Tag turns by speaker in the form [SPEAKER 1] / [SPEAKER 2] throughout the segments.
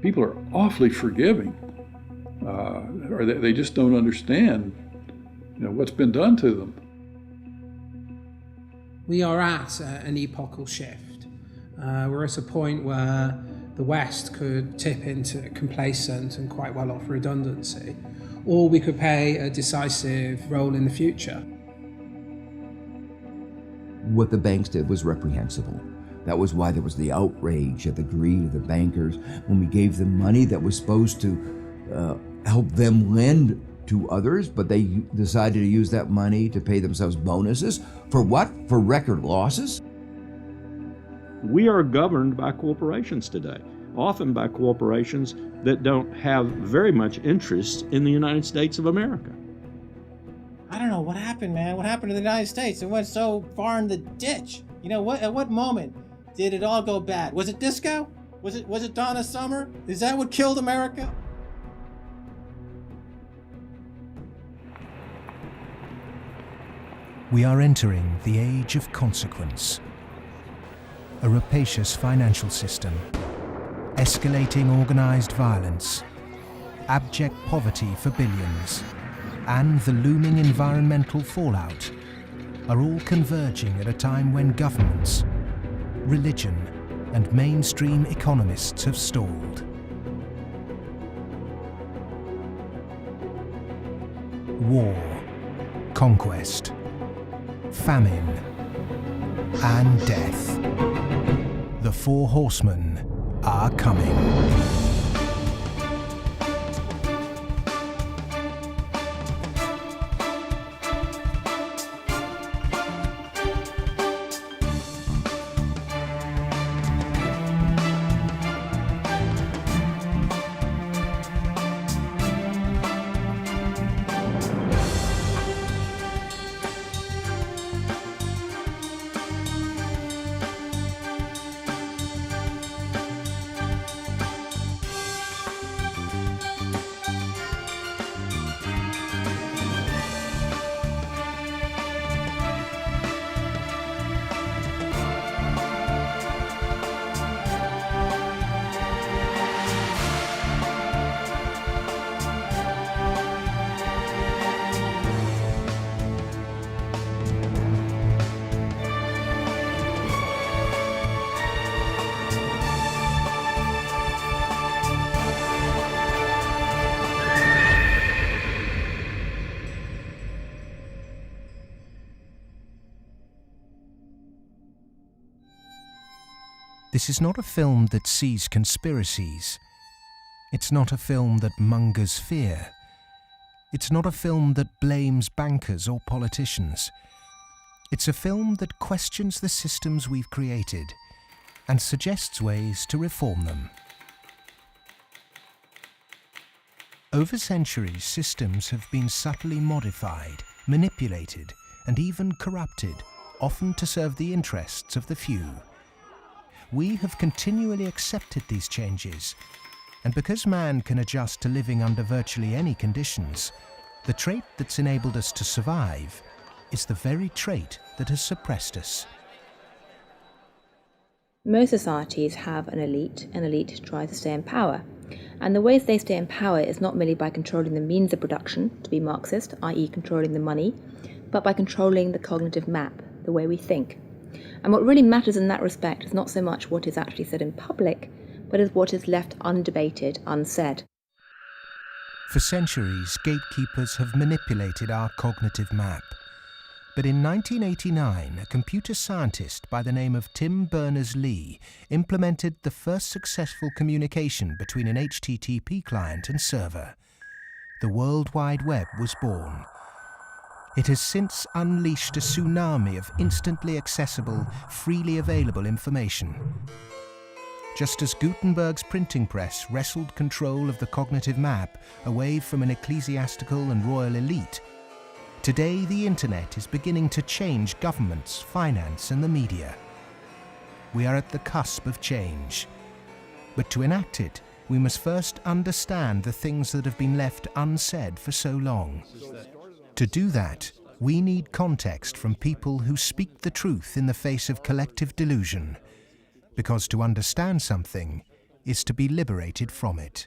[SPEAKER 1] People are awfully forgiving, or they just don't understand, what's been done to them.
[SPEAKER 2] We are at an epochal shift. We're at a point where the West could tip into complacent and quite well off redundancy, or we could play a decisive role in the future.
[SPEAKER 3] What the banks did was reprehensible. That was why there was the outrage at the greed of the bankers when we gave them money that was supposed to help them lend to others, but they decided to use that money to pay themselves bonuses. For what? For record losses?
[SPEAKER 4] We are governed by corporations today, often by corporations that don't have very much interest in the United States of America.
[SPEAKER 5] I don't know what happened, man. What happened to the United States? It went so far in the ditch. At what moment did it all go bad? Was it disco? Was it Donna Summer? Is that what killed America?
[SPEAKER 6] We are entering the age of consequence. A rapacious financial system, escalating organized violence, abject poverty for billions, and the looming environmental fallout are all converging at a time when governments, religion, and mainstream economists have stalled. War, conquest, famine, and death. The four horsemen are coming. This is not a film that sees conspiracies. It's not a film that mongers fear. It's not a film that blames bankers or politicians. It's a film that questions the systems we've created and suggests ways to reform them. Over centuries, systems have been subtly modified, manipulated, and even corrupted, often to serve the interests of the few. We have continually accepted these changes, and because man can adjust to living under virtually any conditions, the trait that's enabled us to survive is the very trait that has suppressed us.
[SPEAKER 7] Most societies have an elite tries to stay in power, and the ways they stay in power is not merely by controlling the means of production, to be Marxist, i.e. controlling the money, but by controlling the cognitive map, the way we think. And what really matters in that respect is not so much what is actually said in public, but is what is left undebated, unsaid.
[SPEAKER 6] For centuries, gatekeepers have manipulated our cognitive map. But in 1989, a computer scientist by the name of Tim Berners-Lee implemented the first successful communication between an HTTP client and server. The World Wide Web was born. It has since unleashed a tsunami of instantly accessible, freely available information. Just as Gutenberg's printing press wrestled control of the cognitive map away from an ecclesiastical and royal elite, today the internet is beginning to change governments, finance, and the media. We are at the cusp of change. But to enact it, we must first understand the things that have been left unsaid for so long. To do that, we need context from people who speak the truth in the face of collective delusion, because to understand something is to be liberated from it.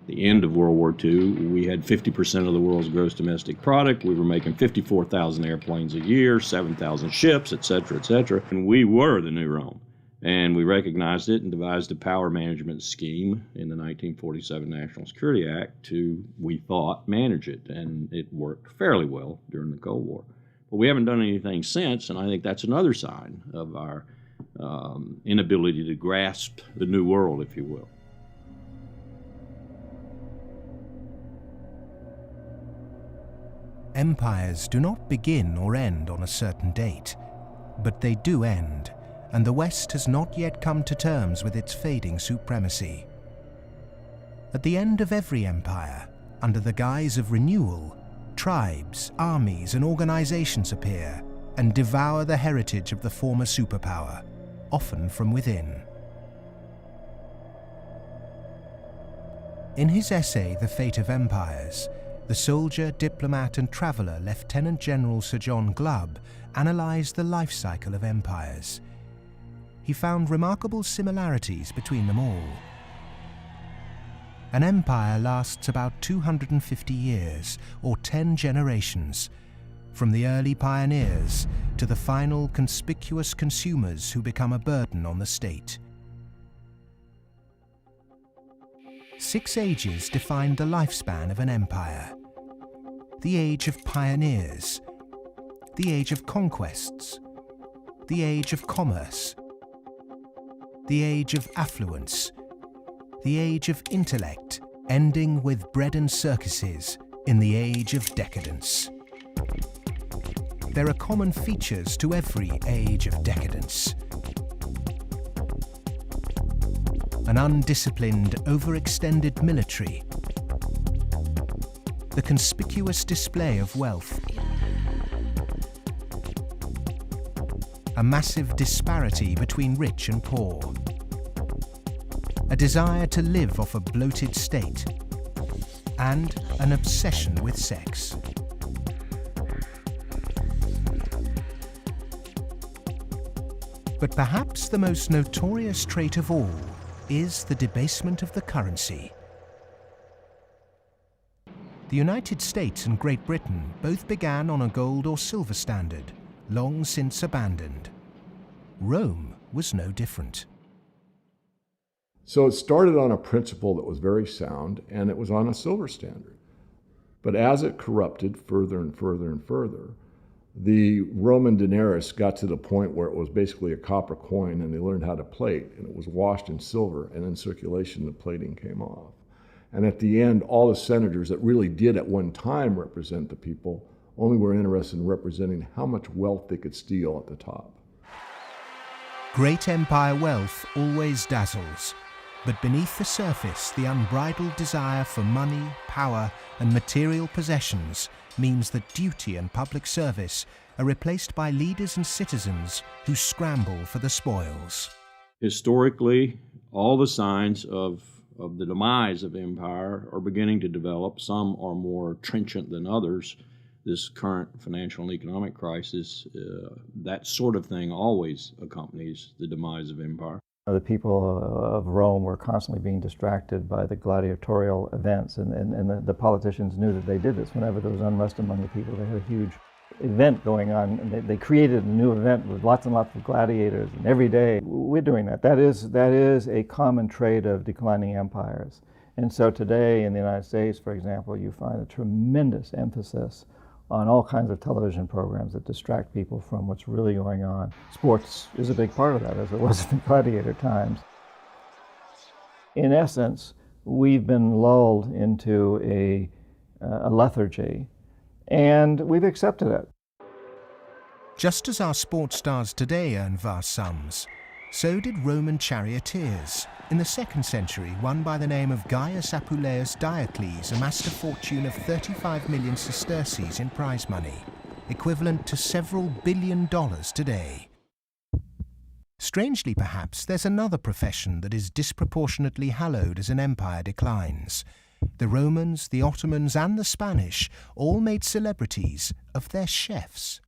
[SPEAKER 4] The end of World War II, we had 50% of the world's gross domestic product. We were making 54,000 airplanes a year, 7,000 ships, et cetera, et cetera. And we were the new Rome. And we recognized it and devised a power management scheme in the 1947 National Security Act to, we thought, manage it. And it worked fairly well during the Cold War. But we haven't done anything since, and I think that's another sign of our inability to grasp the new world, if you will.
[SPEAKER 6] Empires do not begin or end on a certain date, but they do end, and the West has not yet come to terms with its fading supremacy. At the end of every empire, under the guise of renewal, tribes, armies, and organizations appear and devour the heritage of the former superpower, often from within. In his essay, The Fate of Empires, the soldier, diplomat, and traveller Lieutenant General Sir John Glubb analysed the life cycle of empires. He found remarkable similarities between them all. An empire lasts about 250 years, or 10 generations, from the early pioneers to the final conspicuous consumers who become a burden on the state. 6 ages defined the lifespan of an empire. The age of pioneers, the age of conquests, the age of commerce, the age of affluence, the age of intellect, ending with bread and circuses in the age of decadence. There are common features to every age of decadence. An undisciplined, overextended military, the conspicuous display of wealth, a massive disparity between rich and poor, a desire to live off a bloated state, and an obsession with sex. But perhaps the most notorious trait of all is the debasement of the currency. The United States and Great Britain both began on a gold or silver standard, long since abandoned. Rome was no different.
[SPEAKER 8] So it started on a principle that was very sound, and it was on a silver standard. But as it corrupted further and further and further, the Roman denarius got to the point where it was basically a copper coin, and they learned how to plate, and it was washed in silver, and in circulation the plating came off. And at the end, all the senators that really did at one time represent the people only were interested in representing how much wealth they could steal at the top.
[SPEAKER 6] Great empire wealth always dazzles, but beneath the surface, the unbridled desire for money, power, and material possessions means that duty and public service are replaced by leaders and citizens who scramble for the spoils.
[SPEAKER 4] Historically, all the signs of the demise of empire are beginning to develop. Some are more trenchant than others. This current financial and economic crisis, that sort of thing always accompanies the demise of empire.
[SPEAKER 9] The people of Rome were constantly being distracted by the gladiatorial events, and the politicians knew that they did this. Whenever there was unrest among the people, they had a huge event going on, and they created a new event with lots and lots of gladiators, and every day we're doing that. That is a common trait of declining empires. And so today in the United States, for example, you find a tremendous emphasis on all kinds of television programs that distract people from what's really going on. Sports is a big part of that, as it was in the gladiator times. In essence, we've been lulled into a lethargy, and we've accepted it.
[SPEAKER 6] Just as our sports stars today earn vast sums, so did Roman charioteers. In the 2nd century, one by the name of Gaius Apuleius Diocles amassed a fortune of 35 million sesterces in prize money, equivalent to several $1 billion today. Strangely, perhaps, there's another profession that is disproportionately hallowed as an empire declines. The Romans, the Ottomans, and the Spanish all made celebrities of their chefs.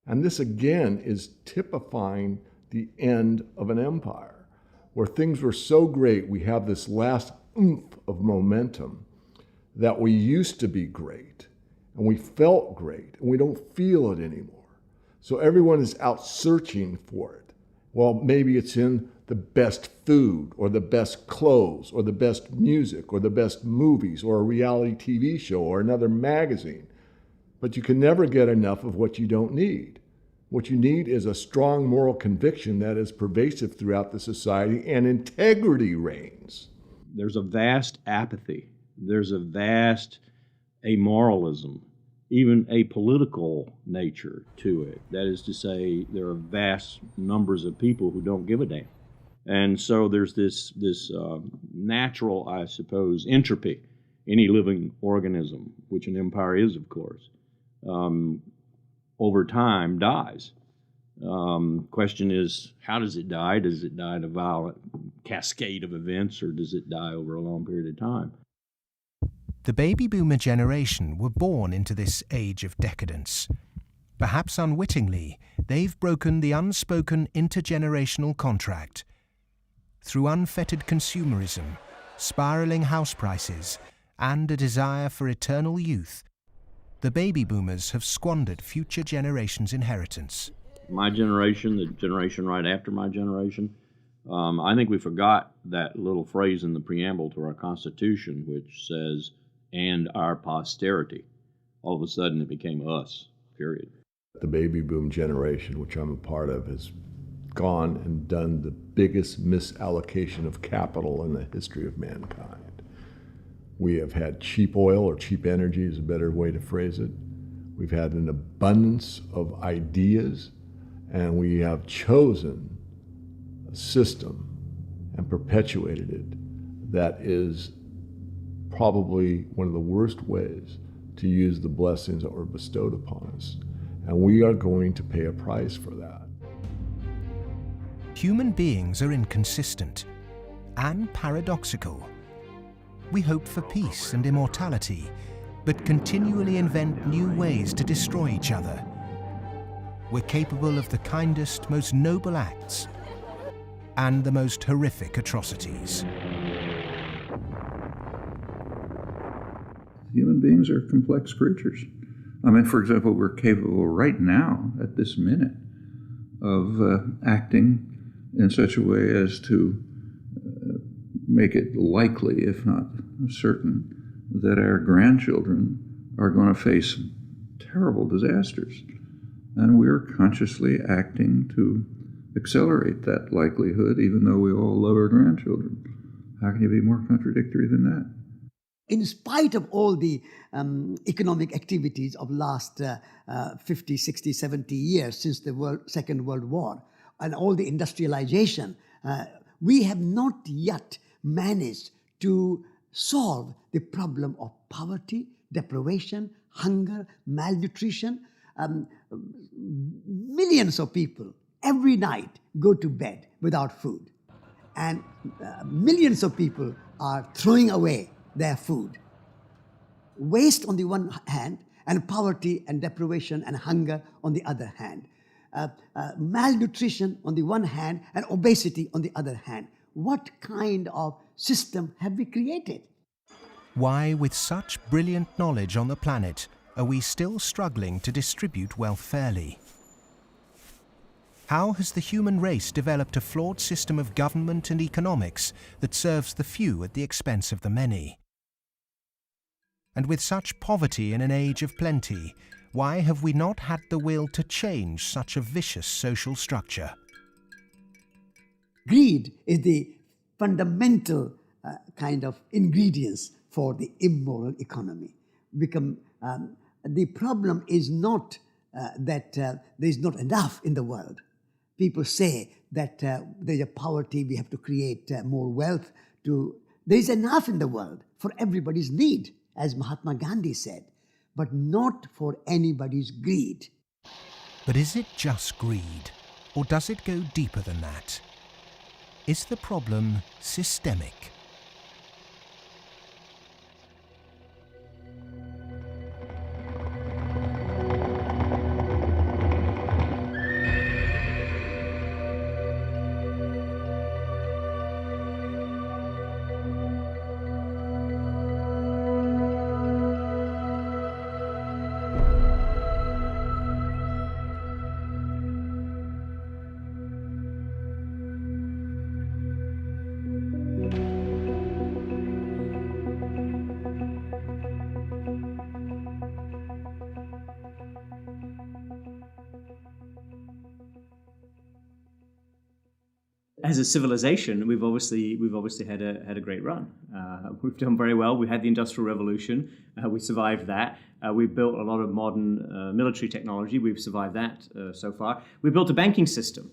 [SPEAKER 8] And this again is typifying the end of an empire, where things were so great, we have this last oomph of momentum that we used to be great, and we felt great, and we don't feel it anymore. So everyone is out searching for it. Well, maybe it's in the best food, or the best clothes, or the best music, or the best movies, or a reality TV show, or another magazine. But you can never get enough of what you don't need. What you need is a strong moral conviction that is pervasive throughout the society, and integrity reigns.
[SPEAKER 4] There's a vast apathy. There's a vast amoralism, even a political nature to it. That is to say, there are vast numbers of people who don't give a damn. And so there's this natural, I suppose, entropy. Any living organism, which an empire is, of course, over time dies. Question is, how does it die? Does it die in a violent cascade of events, or does it die over a long period of time?
[SPEAKER 6] The baby boomer generation were born into this age of decadence. Perhaps unwittingly, they've broken the unspoken intergenerational contract. Through unfettered consumerism, spiraling house prices, and a desire for eternal youth, the baby boomers have squandered future generations' inheritance.
[SPEAKER 4] My generation, the generation right after my generation, I think we forgot that little phrase in the preamble to our Constitution, which says, "and our posterity." All of a sudden it became us, period.
[SPEAKER 8] The baby boom generation, which I'm a part of, has gone and done the biggest misallocation of capital in the history of mankind. We have had cheap oil, or cheap energy is a better way to phrase it. We've had an abundance of ideas, and we have chosen a system and perpetuated it that is probably one of the worst ways to use the blessings that were bestowed upon us. And we are going to pay a price for that.
[SPEAKER 6] Human beings are inconsistent and paradoxical. We hope for peace and immortality, but continually invent new ways to destroy each other. We're capable of the kindest, most noble acts and the most horrific atrocities.
[SPEAKER 1] Human beings are complex creatures. I mean, for example, we're capable right now, at this minute, of acting in such a way as to make it likely, if not certain, that our grandchildren are going to face terrible disasters. And we're consciously acting to accelerate that likelihood, even though we all love our grandchildren. How can you be more contradictory than that?
[SPEAKER 10] In spite of all the economic activities of last 50, 60, 70 years since the Second World War, and all the industrialization, we have not yet managed to solve the problem of poverty, deprivation, hunger, malnutrition. Millions of people every night go to bed without food, and millions of people are throwing away their food. Waste on the one hand, and poverty and deprivation and hunger on the other hand. Malnutrition on the one hand, and obesity on the other hand. What kind of system have we created?
[SPEAKER 6] Why, with such brilliant knowledge on the planet, are we still struggling to distribute wealth fairly? How has the human race developed a flawed system of government and economics that serves the few at the expense of the many? And with such poverty in an age of plenty, why have we not had the will to change such a vicious social structure?
[SPEAKER 10] Greed is the fundamental kind of ingredients for the immoral economy. The problem is not that there is not enough in the world. People say that there's a poverty, we have to create more wealth. There is enough in the world for everybody's need, as Mahatma Gandhi said, but not for anybody's greed.
[SPEAKER 6] But is it just greed, or does it go deeper than that? Is the problem systemic?
[SPEAKER 11] As a civilization, we've obviously had a great run. We've done very well. We had the Industrial Revolution. We survived that. We've built a lot of modern military technology. We've survived that so far. We built a banking system,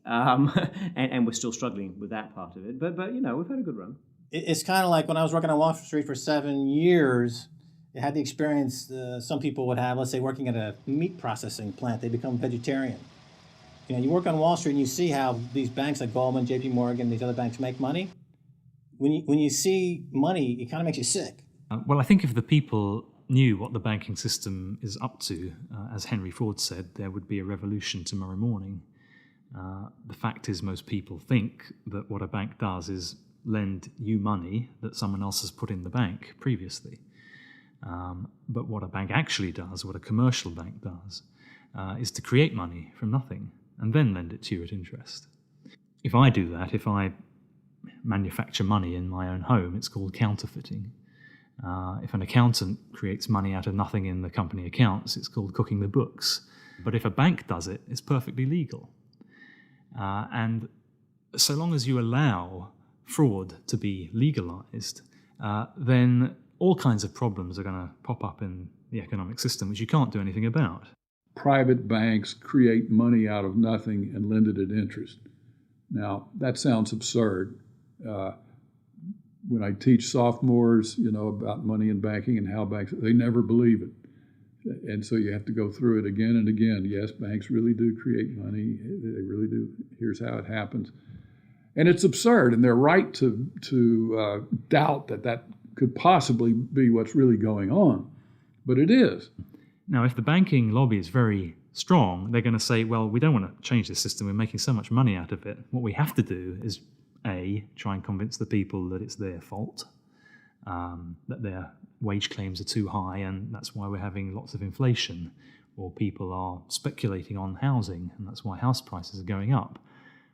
[SPEAKER 11] and we're still struggling with that part of it. But we've had a good run.
[SPEAKER 5] It's kind of like when I was working on Wall Street for 7 years. I had the experience some people would have. Let's say working at a meat processing plant, they become vegetarian. You work on Wall Street and you see how these banks like Goldman, J.P. Morgan, these other banks make money. When you see money, it kind of makes you sick.
[SPEAKER 12] Well, I think if the people knew what the banking system is up to, as Henry Ford said, there would be a revolution tomorrow morning. The fact is, most people think that what a bank does is lend you money that someone else has put in the bank previously. But what a bank actually does, what a commercial bank does, is to create money from nothing and then lend it to you at interest. If I do that, if I manufacture money in my own home, it's called counterfeiting. If an accountant creates money out of nothing in the company accounts, it's called cooking the books. But if a bank does it, it's perfectly legal. And so long as you allow fraud to be legalized, then all kinds of problems are going to pop up in the economic system, which you can't do anything about.
[SPEAKER 13] Private banks create money out of nothing and lend it at interest. Now, that sounds absurd. When I teach sophomores, about money and banking and how banks, they never believe it. And so you have to go through it again and again. Yes, banks really do create money. They really do. Here's how it happens. And it's absurd, and they're right to doubt that could possibly be what's really going on. But it is.
[SPEAKER 12] Now, if the banking lobby is very strong, they're going to say, well, we don't want to change this system. We're making so much money out of it. What we have to do is, A, try and convince the people that it's their fault, that their wage claims are too high, and that's why we're having lots of inflation, or people are speculating on housing, and that's why house prices are going up.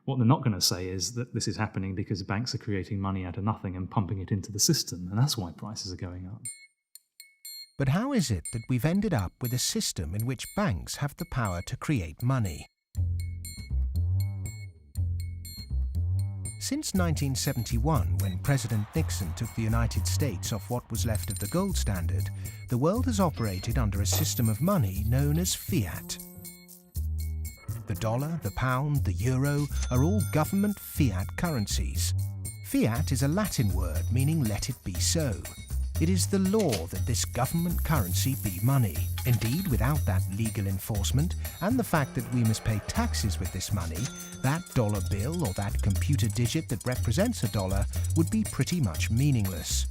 [SPEAKER 12] What they're not going to say is that this is happening because banks are creating money out of nothing and pumping it into the system, and that's why prices are going up.
[SPEAKER 6] But how is it that we've ended up with a system in which banks have the power to create money? Since 1971, when President Nixon took the United States off what was left of the gold standard, the world has operated under a system of money known as fiat. The dollar, the pound, the euro are all government fiat currencies. Fiat is a Latin word meaning let it be so. It is the law that this government currency be money. Indeed, without that legal enforcement and the fact that we must pay taxes with this money, that dollar bill or that computer digit that represents a dollar would be pretty much meaningless.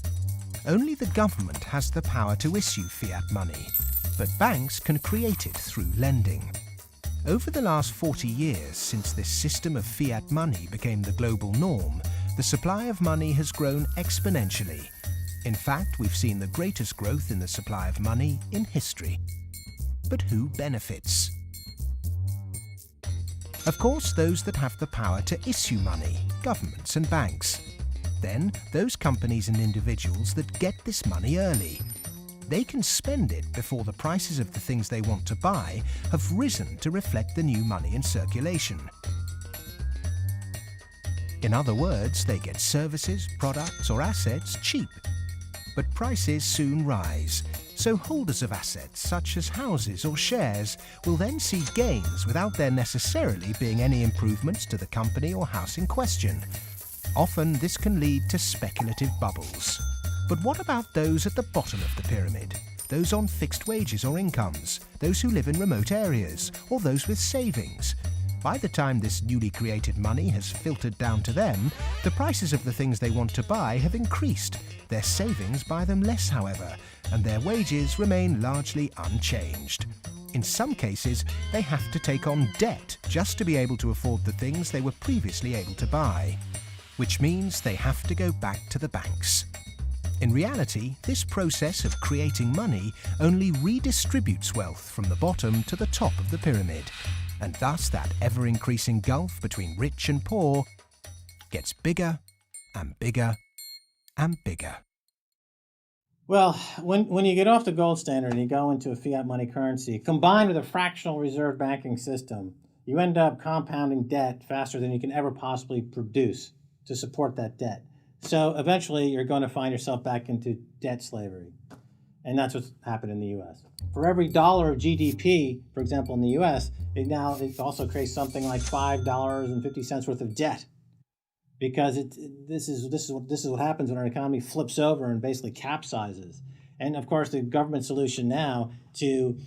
[SPEAKER 6] Only the government has the power to issue fiat money, but banks can create it through lending. Over the last 40 years, since this system of fiat money became the global norm, the supply of money has grown exponentially. In fact, we've seen the greatest growth in the supply of money in history. But who benefits? Of course, those that have the power to issue money, governments and banks. Then, those companies and individuals that get this money early. They can spend it before the prices of the things they want to buy have risen to reflect the new money in circulation. In other words, they get services, products or assets cheap. but prices soon rise. So holders of assets such as houses or shares will then see gains without there necessarily being any improvements to the company or house in question. Often this can lead to speculative bubbles. But what about those at the bottom of the pyramid? Those on fixed wages or incomes, those who live in remote areas, or those with savings? By the time this newly created money has filtered down to them, the prices of the things they want to buy have increased. Their savings buy them less, however, and their wages remain largely unchanged. In some cases, they have to take on debt just to be able to afford the things they were previously able to buy, which means they have to go back to the banks. In reality, this process of creating money only redistributes wealth from the bottom to the top of the pyramid, and thus that ever-increasing gulf between rich and poor gets bigger and bigger and bigger.
[SPEAKER 5] Well, when you get off the gold standard and you go into a fiat money currency, combined with a fractional reserve banking system, you end up compounding debt faster than you can ever possibly produce to support that debt. So eventually you're going to find yourself back into debt slavery. And that's what's happened in the U.S. For every dollar of GDP, for example, in the U.S., it also creates something like $5.50 worth of debt. Because this is what happens when our economy flips over and basically capsizes. And of course, the government solution now to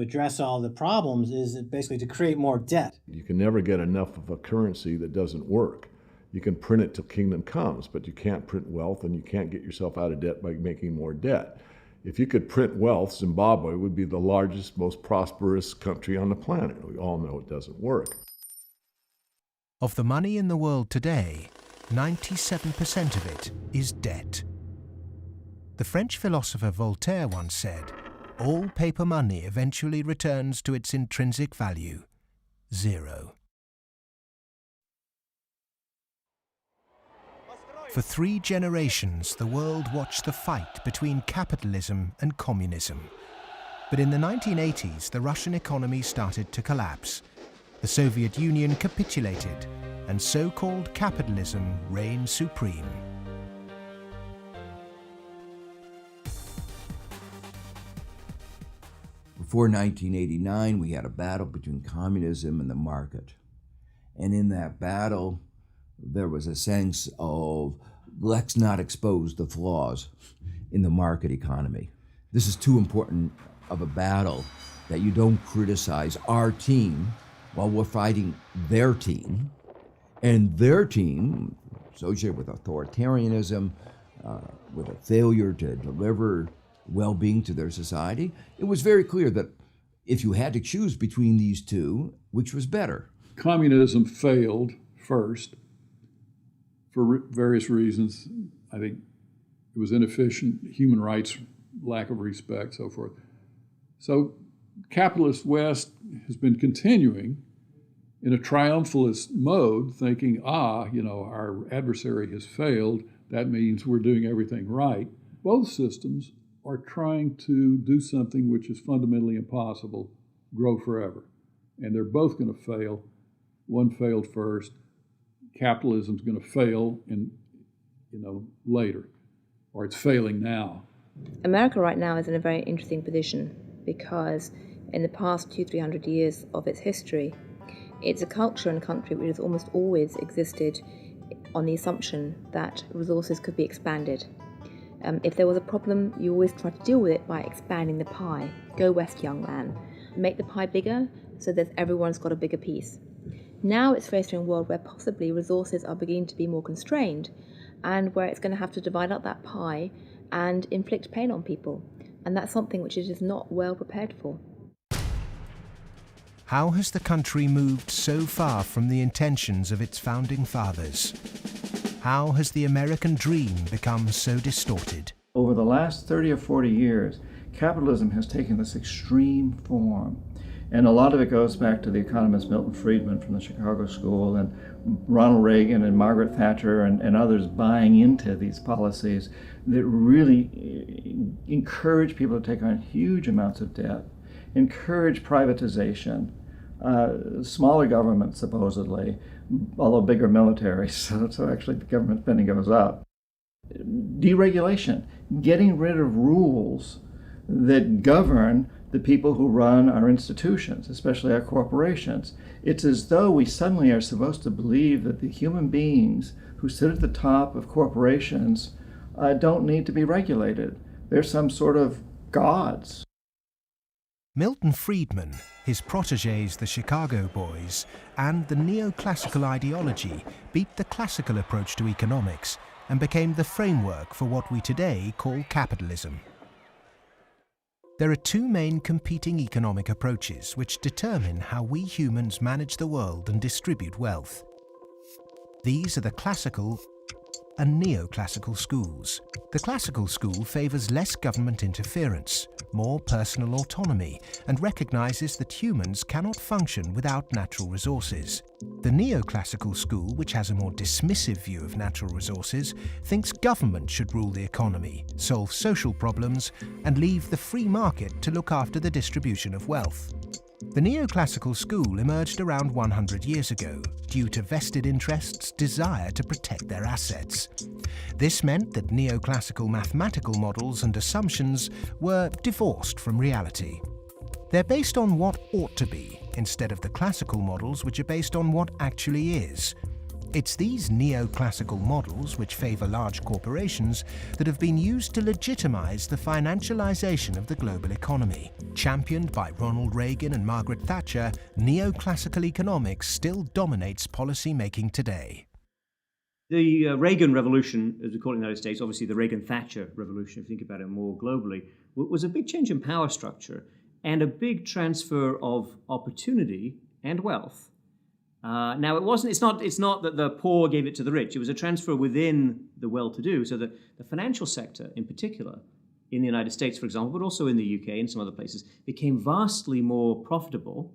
[SPEAKER 5] address all the problems is basically to create more debt.
[SPEAKER 8] You can never get enough of a currency that doesn't work. You can print it till kingdom comes, but you can't print wealth, and you can't get yourself out of debt by making more debt. If you could print wealth, Zimbabwe would be the largest, most prosperous country on the planet. We all know it doesn't work.
[SPEAKER 6] Of the money in the world today, 97% of it is debt. The French philosopher Voltaire once said, "All paper money eventually returns to its intrinsic value, zero." For 3 generations, the world watched the fight between capitalism and communism. But in the 1980s, the Russian economy started to collapse. The Soviet Union capitulated, and so-called capitalism reigned supreme.
[SPEAKER 3] Before 1989, we had a battle between communism and the market. And in that battle, there was a sense of, let's not expose the flaws in the market economy. This is too important of a battle that you don't criticize our team while we're fighting their team. And their team, associated with authoritarianism, with a failure to deliver well-being to their society, it was very clear that if you had to choose between these two, which was better?
[SPEAKER 13] Communism failed first for various reasons. I think it was inefficient, human rights, lack of respect, so forth. So capitalist West has been continuing in a triumphalist mode, thinking, our adversary has failed. That means we're doing everything right. Both systems are trying to do something which is fundamentally impossible, grow forever. And they're both going to fail. One failed first. Capitalism's going to fail later, or it's failing now.
[SPEAKER 7] America right now is in a very interesting position because in the past 200-300 years of its history, it's a culture and country which has almost always existed on the assumption that resources could be expanded. If there was a problem, you always try to deal with it by expanding the pie. Go west, young man. Make the pie bigger so that everyone's got a bigger piece. Now it's facing a world where possibly resources are beginning to be more constrained and where it's going to have to divide up that pie and inflict pain on people. And that's something which it is not well prepared for.
[SPEAKER 6] How has the country moved so far from the intentions of its founding fathers? How has the American dream become so distorted?
[SPEAKER 9] Over the last 30 or 40 years, capitalism has taken this extreme form. And a lot of it goes back to the economist Milton Friedman from the Chicago School and Ronald Reagan and Margaret Thatcher and others buying into these policies that really encourage people to take on huge amounts of debt, encourage privatization, smaller government supposedly, although bigger military, so actually the government spending goes up. Deregulation, getting rid of rules that govern the people who run our institutions, especially our corporations. It's as though we suddenly are supposed to believe that the human beings who sit at the top of corporations don't need to be regulated. They're some sort of gods.
[SPEAKER 6] Milton Friedman, his protégés the Chicago Boys, and the neoclassical ideology beat the classical approach to economics and became the framework for what we today call capitalism. There are two main competing economic approaches which determine how we humans manage the world and distribute wealth. These are the classical and neoclassical schools. The classical school favours less government interference, more personal autonomy, and recognises that humans cannot function without natural resources. The neoclassical school, which has a more dismissive view of natural resources, thinks government should rule the economy, solve social problems, and leave the free market to look after the distribution of wealth. The neoclassical school emerged around 100 years ago due to vested interests' desire to protect their assets. This meant that neoclassical mathematical models and assumptions were divorced from reality. They're based on what ought to be, instead of the classical models which are based on what actually is. It's these neoclassical models, which favour large corporations, that have been used to legitimise the financialisation of the global economy. Championed by Ronald Reagan and Margaret Thatcher, neoclassical economics still dominates policy making today.
[SPEAKER 11] The Reagan Revolution, as we call it in the United States, obviously the Reagan-Thatcher Revolution, if you think about it more globally, was a big change in power structure and a big transfer of opportunity and wealth. Now, it's not that the poor gave it to the rich. It was a transfer within the well-to-do. So the financial sector, in particular, in the United States, for example, but also in the UK and some other places, became vastly more profitable.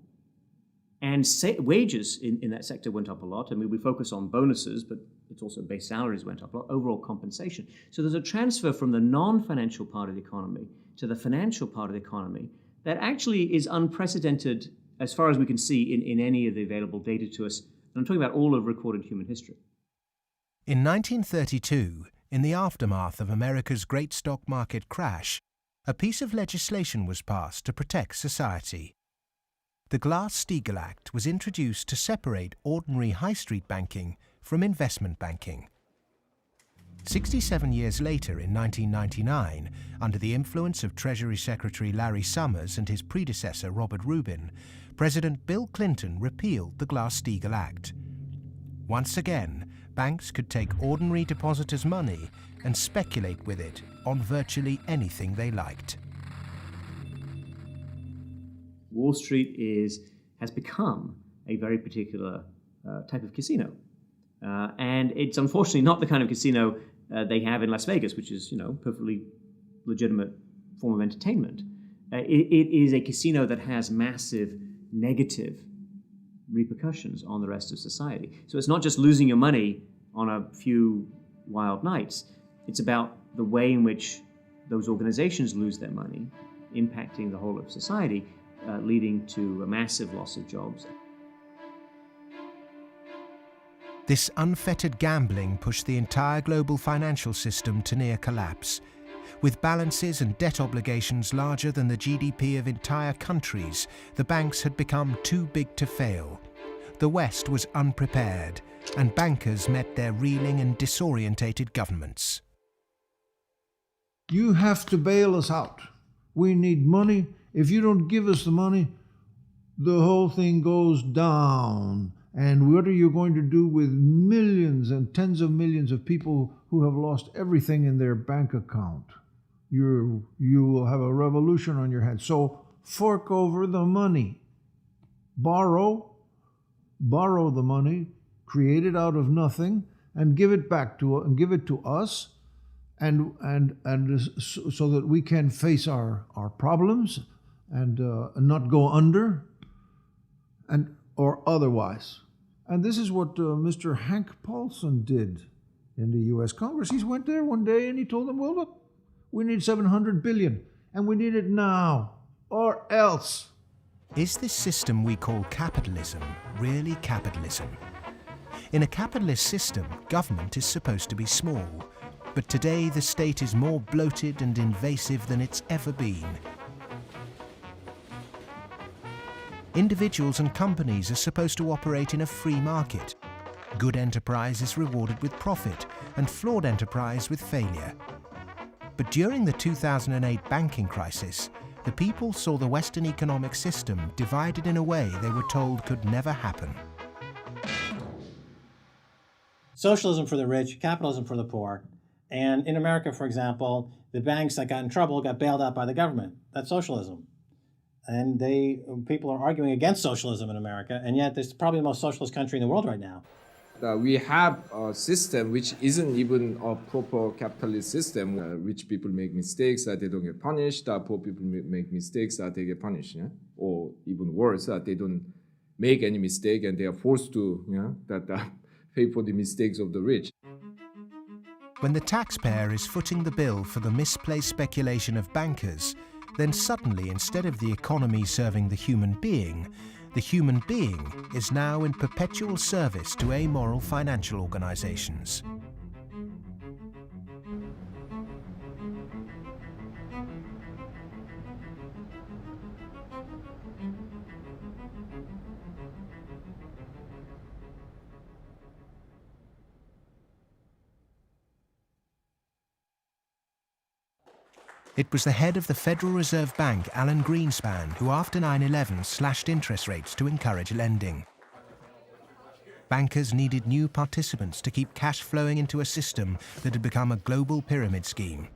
[SPEAKER 11] And wages in that sector went up a lot. I mean, we focus on bonuses, but it's also base salaries went up a lot, overall compensation. So there's a transfer from the non-financial part of the economy to the financial part of the economy that actually is unprecedented as far as we can see in any of the available data to us. And I'm talking about all of recorded human history.
[SPEAKER 6] In 1932, in the aftermath of America's great stock market crash, a piece of legislation was passed to protect society. The Glass-Steagall Act was introduced to separate ordinary high street banking from investment banking. 67 years later, in 1999, under the influence of Treasury Secretary Larry Summers and his predecessor Robert Rubin, President Bill Clinton repealed the Glass-Steagall Act. Once again, banks could take ordinary depositors' money and speculate with it on virtually anything they liked.
[SPEAKER 11] Wall Street has become a very particular type of casino. And it's unfortunately not the kind of casino they have in Las Vegas, which is, perfectly legitimate form of entertainment. It is a casino that has massive negative repercussions on the rest of society. So it's not just losing your money on a few wild nights. It's about the way in which those organizations lose their money, impacting the whole of society, leading to a massive loss of jobs.
[SPEAKER 6] This unfettered gambling pushed the entire global financial system to near collapse. With balances and debt obligations larger than the GDP of entire countries, the banks had become too big to fail. The West was unprepared, and bankers met their reeling and disorientated governments.
[SPEAKER 14] You have to bail us out. We need money. If you don't give us the money, the whole thing goes down. And what are you going to do with millions and tens of millions of people who have lost everything in their bank account? You will have a revolution on your hands. So fork over the money. Borrow the money, create it out of nothing, and give it back to us, and so that we can face our problems and not go under, or otherwise. And this is what Mr. Hank Paulson did in the U.S. Congress. He went there one day and he told them, well, look, we need $700 billion, and we need it now, or else.
[SPEAKER 6] Is this system we call capitalism really capitalism? In a capitalist system, government is supposed to be small. But today the state is more bloated and invasive than it's ever been. Individuals and companies are supposed to operate in a free market. Good enterprise is rewarded with profit, and flawed enterprise with failure. But during the 2008 banking crisis, the people saw the Western economic system divided in a way they were told could never happen.
[SPEAKER 5] Socialism for the rich, capitalism for the poor. And in America, for example, the banks that got in trouble got bailed out by the government. That's socialism. And people are arguing against socialism in America, and yet it's probably the most socialist country in the world right now.
[SPEAKER 15] We have a system which isn't even a proper capitalist system. Rich people make mistakes, they don't get punished. Poor people make mistakes, they get punished. Yeah? Or even worse, they don't make any mistake and they are forced to pay for the mistakes of the rich.
[SPEAKER 6] When the taxpayer is footing the bill for the misplaced speculation of bankers, then suddenly, instead of the economy serving the human being is now in perpetual service to amoral financial organizations. It was the head of the Federal Reserve Bank, Alan Greenspan, who after 9/11 slashed interest rates to encourage lending. Bankers needed new participants to keep cash flowing into a system that had become a global pyramid scheme.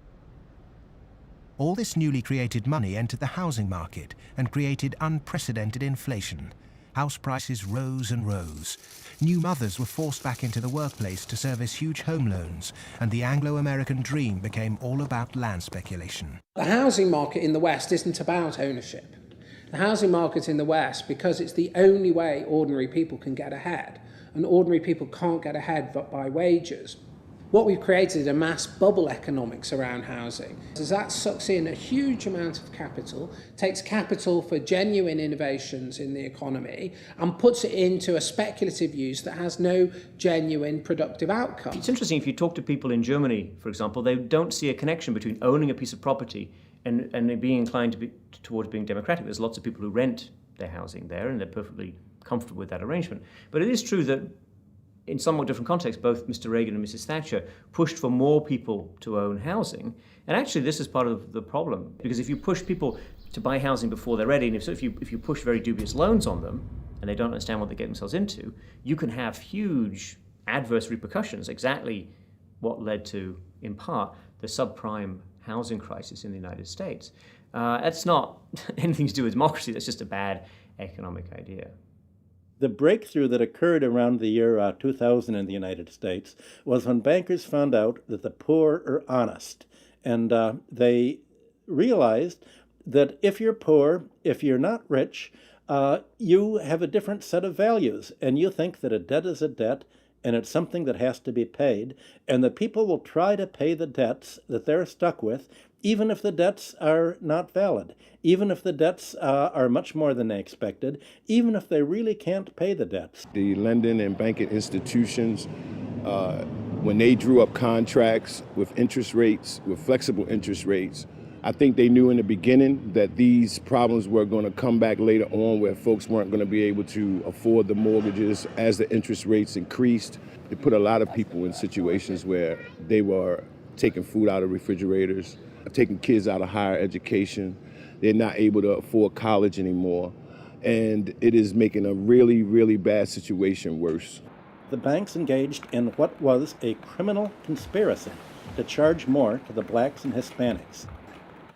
[SPEAKER 6] All this newly created money entered the housing market and created unprecedented inflation. House prices rose and rose. New mothers were forced back into the workplace to service huge home loans, and the Anglo-American dream became all about land speculation.
[SPEAKER 2] The housing market in the West isn't about ownership. The housing market in the West, because it's the only way ordinary people can get ahead, and ordinary people can't get ahead but by wages. What we've created is a mass bubble economics around housing. As that sucks in a huge amount of capital, takes capital for genuine innovations in the economy, and puts it into a speculative use that has no genuine productive outcome.
[SPEAKER 11] It's interesting, if you talk to people in Germany, for example, they don't see a connection between owning a piece of property and being inclined towards being democratic. There's lots of people who rent their housing there, and they're perfectly comfortable with that arrangement. But it is true that in somewhat different contexts, both Mr. Reagan and Mrs. Thatcher pushed for more people to own housing. And actually, this is part of the problem, because if you push people to buy housing before they're ready, and if you push very dubious loans on them, and they don't understand what they get themselves into, you can have huge adverse repercussions, exactly what led to, in part, the subprime housing crisis in the United States. That's not anything to do with democracy, that's just a bad economic idea.
[SPEAKER 9] The breakthrough that occurred around the year 2000 in the United States was when bankers found out that the poor are honest. And they realized that if you're poor, if you're not rich, you have a different set of values. And you think that a debt is a debt, and it's something that has to be paid. And that people will try to pay the debts that they're stuck with, even if the debts are not valid, even if the debts are much more than they expected, even if they really can't pay the debts.
[SPEAKER 16] The lending and banking institutions, when they drew up contracts with interest rates, with flexible interest rates, I think they knew in the beginning that these problems were going to come back later on, where folks weren't going to be able to afford the mortgages as the interest rates increased. It put a lot of people in situations where they were taking food out of refrigerators, taking kids out of higher education. They're not able to afford college anymore. And it is making a really, really bad situation worse.
[SPEAKER 9] The banks engaged in what was a criminal conspiracy to charge more to the blacks and Hispanics.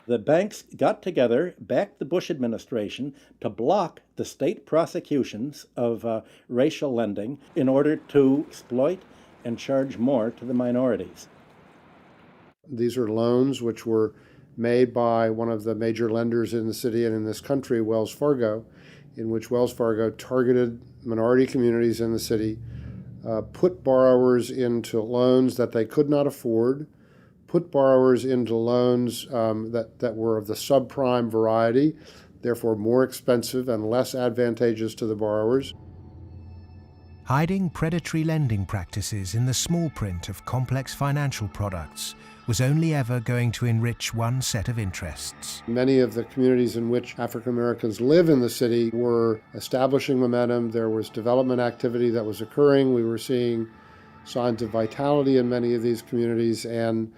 [SPEAKER 9] The banks got together, backed the Bush administration to block the state prosecutions of racial lending in order to exploit and charge more to the minorities.
[SPEAKER 17] These are loans which were made by one of the major lenders in the city and in this country, Wells Fargo, in which Wells Fargo targeted minority communities in the city, put borrowers into loans that they could not afford, put borrowers into loans that were of the subprime variety, therefore more expensive and less advantageous to the borrowers.
[SPEAKER 6] Hiding predatory lending practices in the small print of complex financial products was only ever going to enrich one set of interests.
[SPEAKER 17] Many of the communities in which African Americans live in the city were establishing momentum. There was development activity that was occurring. We were seeing signs of vitality in many of these communities, and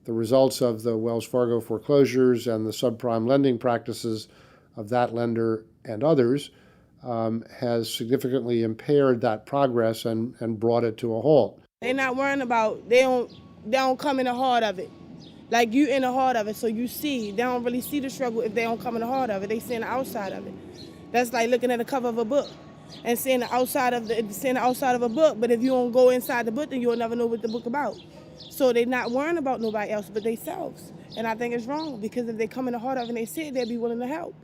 [SPEAKER 17] the results of the Wells Fargo foreclosures and the subprime lending practices of that lender and others has significantly impaired that progress and brought it to a halt.
[SPEAKER 18] They're not worrying about, they don't come in the heart of it. Like, you in the heart of it, so you see. They don't really see the struggle if they don't come in the heart of it. They see the outside of it. That's like looking at the cover of a book and seeing the outside of a book, but if you don't go inside the book, then you'll never know what the book about. So they're not worrying about nobody else but themselves. And I think it's wrong, because if they come in the heart of it and they see it, they'll be willing to help.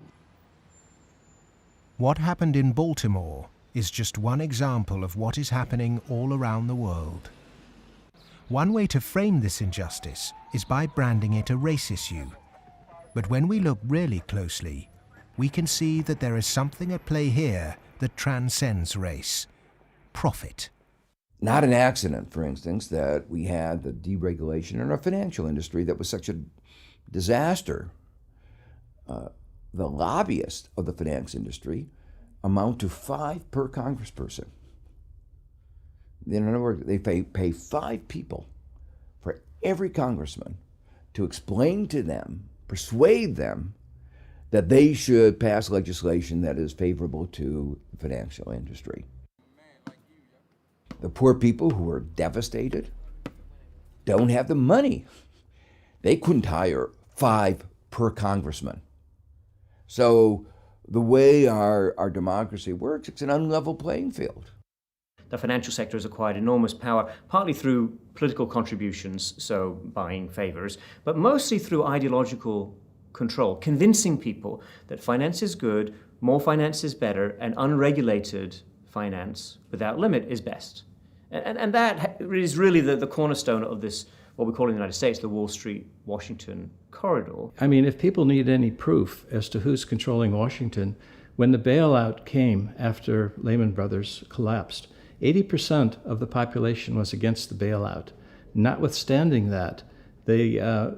[SPEAKER 6] What happened in Baltimore is just one example of what is happening all around the world. One way to frame this injustice is by branding it a race issue. But when we look really closely, we can see that there is something at play here that transcends race: profit.
[SPEAKER 3] Not an accident, for instance, that we had the deregulation in our financial industry that was such a disaster. The lobbyists of the finance industry amount to 5 per congressperson. In other words, they pay 5 people for every congressman to explain to them, persuade them, that they should pass legislation that is favorable to the financial industry. The poor people who are devastated don't have the money. They couldn't hire 5 per congressman. So the way our democracy works, it's an unlevel playing field.
[SPEAKER 11] The financial sector has acquired enormous power, partly through political contributions, so buying favors, but mostly through ideological control, convincing people that finance is good, more finance is better, and unregulated finance without limit is best. And that is really the cornerstone of this, what we call in the United States, the Wall Street-Washington corridor.
[SPEAKER 9] I mean, if people need any proof as to who's controlling Washington, when the bailout came after Lehman Brothers collapsed, 80% of the population was against the bailout. Notwithstanding that,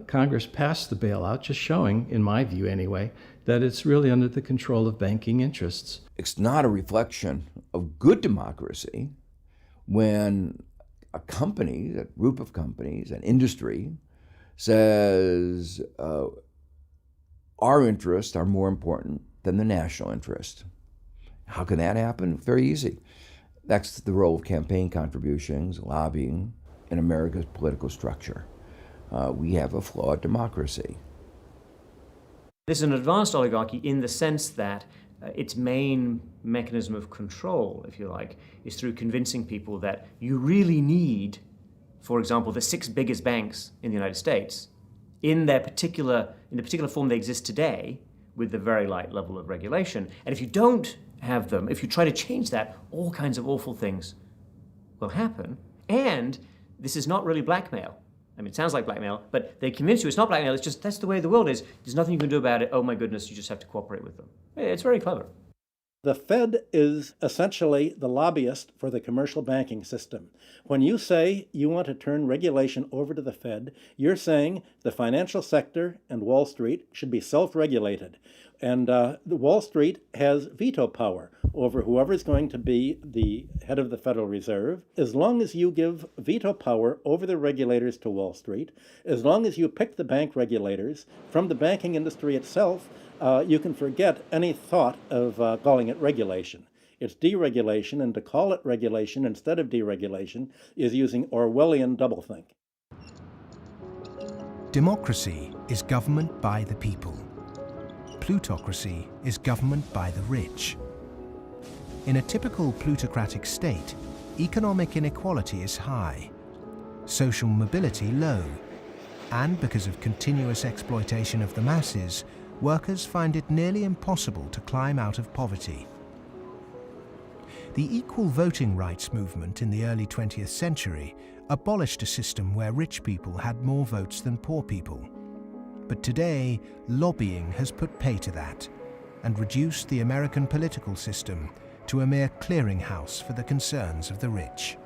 [SPEAKER 9] Congress passed the bailout, just showing, in my view anyway, that it's really under the control of banking interests.
[SPEAKER 3] It's not a reflection of good democracy when a company, a group of companies, an industry, says our interests are more important than the national interest. How can that happen? Very easy. That's the role of campaign contributions, lobbying, in America's political structure. We have a flawed democracy.
[SPEAKER 11] This is an advanced oligarchy in the sense that its main mechanism of control, if you like, is through convincing people that you really need, for example, the 6 biggest banks in the United States in the particular form they exist today, with the very light level of regulation. And if you don't have them, if you try to change that, all kinds of awful things will happen. And this is not really blackmail. I mean, it sounds like blackmail, but they convince you it's not blackmail, it's just that's the way the world is. There's nothing you can do about it. Oh my goodness, you just have to cooperate with them. It's very clever.
[SPEAKER 19] The Fed is essentially the lobbyist for the commercial banking system. When you say you want to turn regulation over to the Fed, you're saying the financial sector and Wall Street should be self-regulated. And the Wall Street has veto power over whoever is going to be the head of the Federal Reserve. As long as you give veto power over the regulators to Wall Street, as long as you pick the bank regulators from the banking industry itself, you can forget any thought of calling it regulation. It's deregulation, and to call it regulation instead of deregulation is using Orwellian doublethink.
[SPEAKER 6] Democracy is government by the people. Plutocracy is government by the rich. In a typical plutocratic state, economic inequality is high, social mobility low, and because of continuous exploitation of the masses, workers find it nearly impossible to climb out of poverty. The equal voting rights movement in the early 20th century abolished a system where rich people had more votes than poor people. But today, lobbying has put pay to that and reduced the American political system to a mere clearinghouse for the concerns of the rich.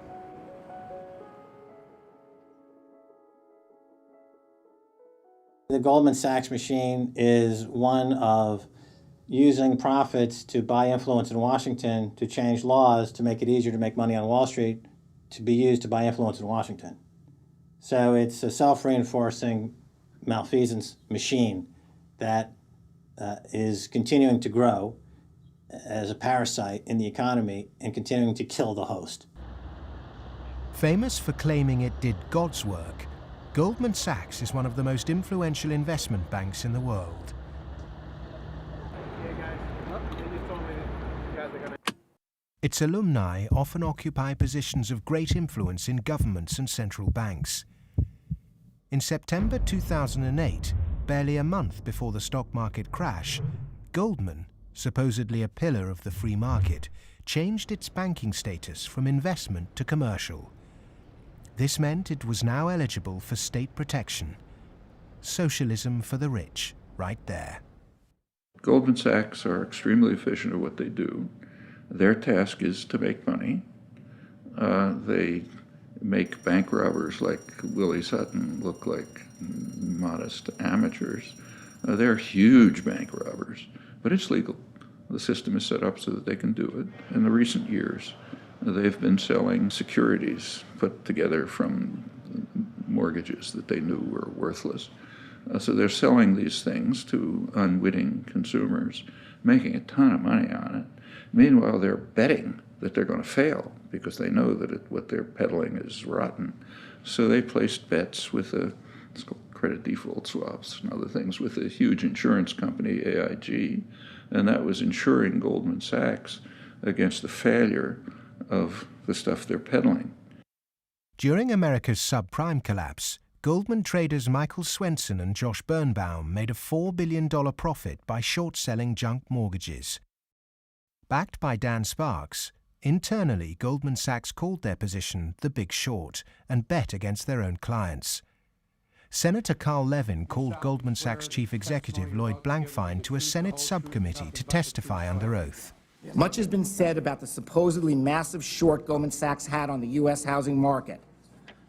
[SPEAKER 5] The Goldman Sachs machine is one of using profits to buy influence in Washington to change laws to make it easier to make money on Wall Street, to be used to buy influence in Washington. So it's a self-reinforcing malfeasance machine that is continuing to grow as a parasite in the economy and continuing to kill the host.
[SPEAKER 6] Famous for claiming it did God's work, Goldman Sachs is one of the most influential investment banks in the world. Its alumni often occupy positions of great influence in governments and central banks. In September 2008, barely a month before the stock market crash, Goldman, supposedly a pillar of the free market, changed its banking status from investment to commercial. This meant it was now eligible for state protection. Socialism for the rich, right there.
[SPEAKER 1] Goldman Sachs are extremely efficient at what they do. Their task is to make money. They make bank robbers like Willie Sutton look like modest amateurs. They're huge bank robbers, but it's legal. The system is set up so that they can do it. In the recent years, they've been selling securities put together from mortgages that they knew were worthless. So they're selling these things to unwitting consumers, making a ton of money on it. Meanwhile, they're betting that they're going to fail because they know that what they're peddling is rotten. So they placed bets with it's called credit default swaps and other things with a huge insurance company, AIG, and that was insuring Goldman Sachs against the failure of the stuff they're peddling.
[SPEAKER 6] During America's subprime collapse, Goldman traders Michael Swenson and Josh Birnbaum made a $4 billion profit by short-selling junk mortgages. Backed by Dan Sparks, internally Goldman Sachs called their position the Big Short and bet against their own clients. Senator Carl Levin called Goldman Sachs chief executive Lloyd Blankfein to a Senate subcommittee to testify under oath.
[SPEAKER 20] Much has been said about the supposedly massive short Goldman Sachs had on the U.S. housing market.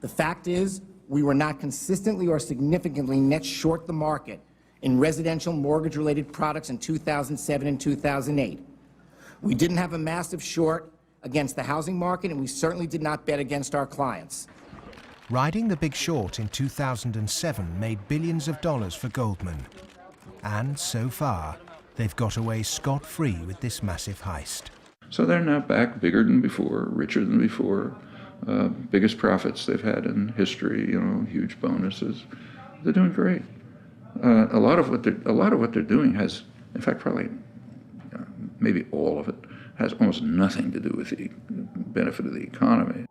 [SPEAKER 20] The fact is, we were not consistently or significantly net short the market in residential mortgage-related products in 2007 and 2008. We didn't have a massive short against the housing market, and we certainly did not bet against our clients.
[SPEAKER 6] Riding the Big Short in 2007 made billions of dollars for Goldman. And so far, they've got away scot-free with this massive heist.
[SPEAKER 1] So they're now back bigger than before, richer than before, biggest profits they've had in history, huge bonuses. They're doing great. A lot of what they're doing has, in fact, probably maybe all of it, has almost nothing to do with the benefit of the economy.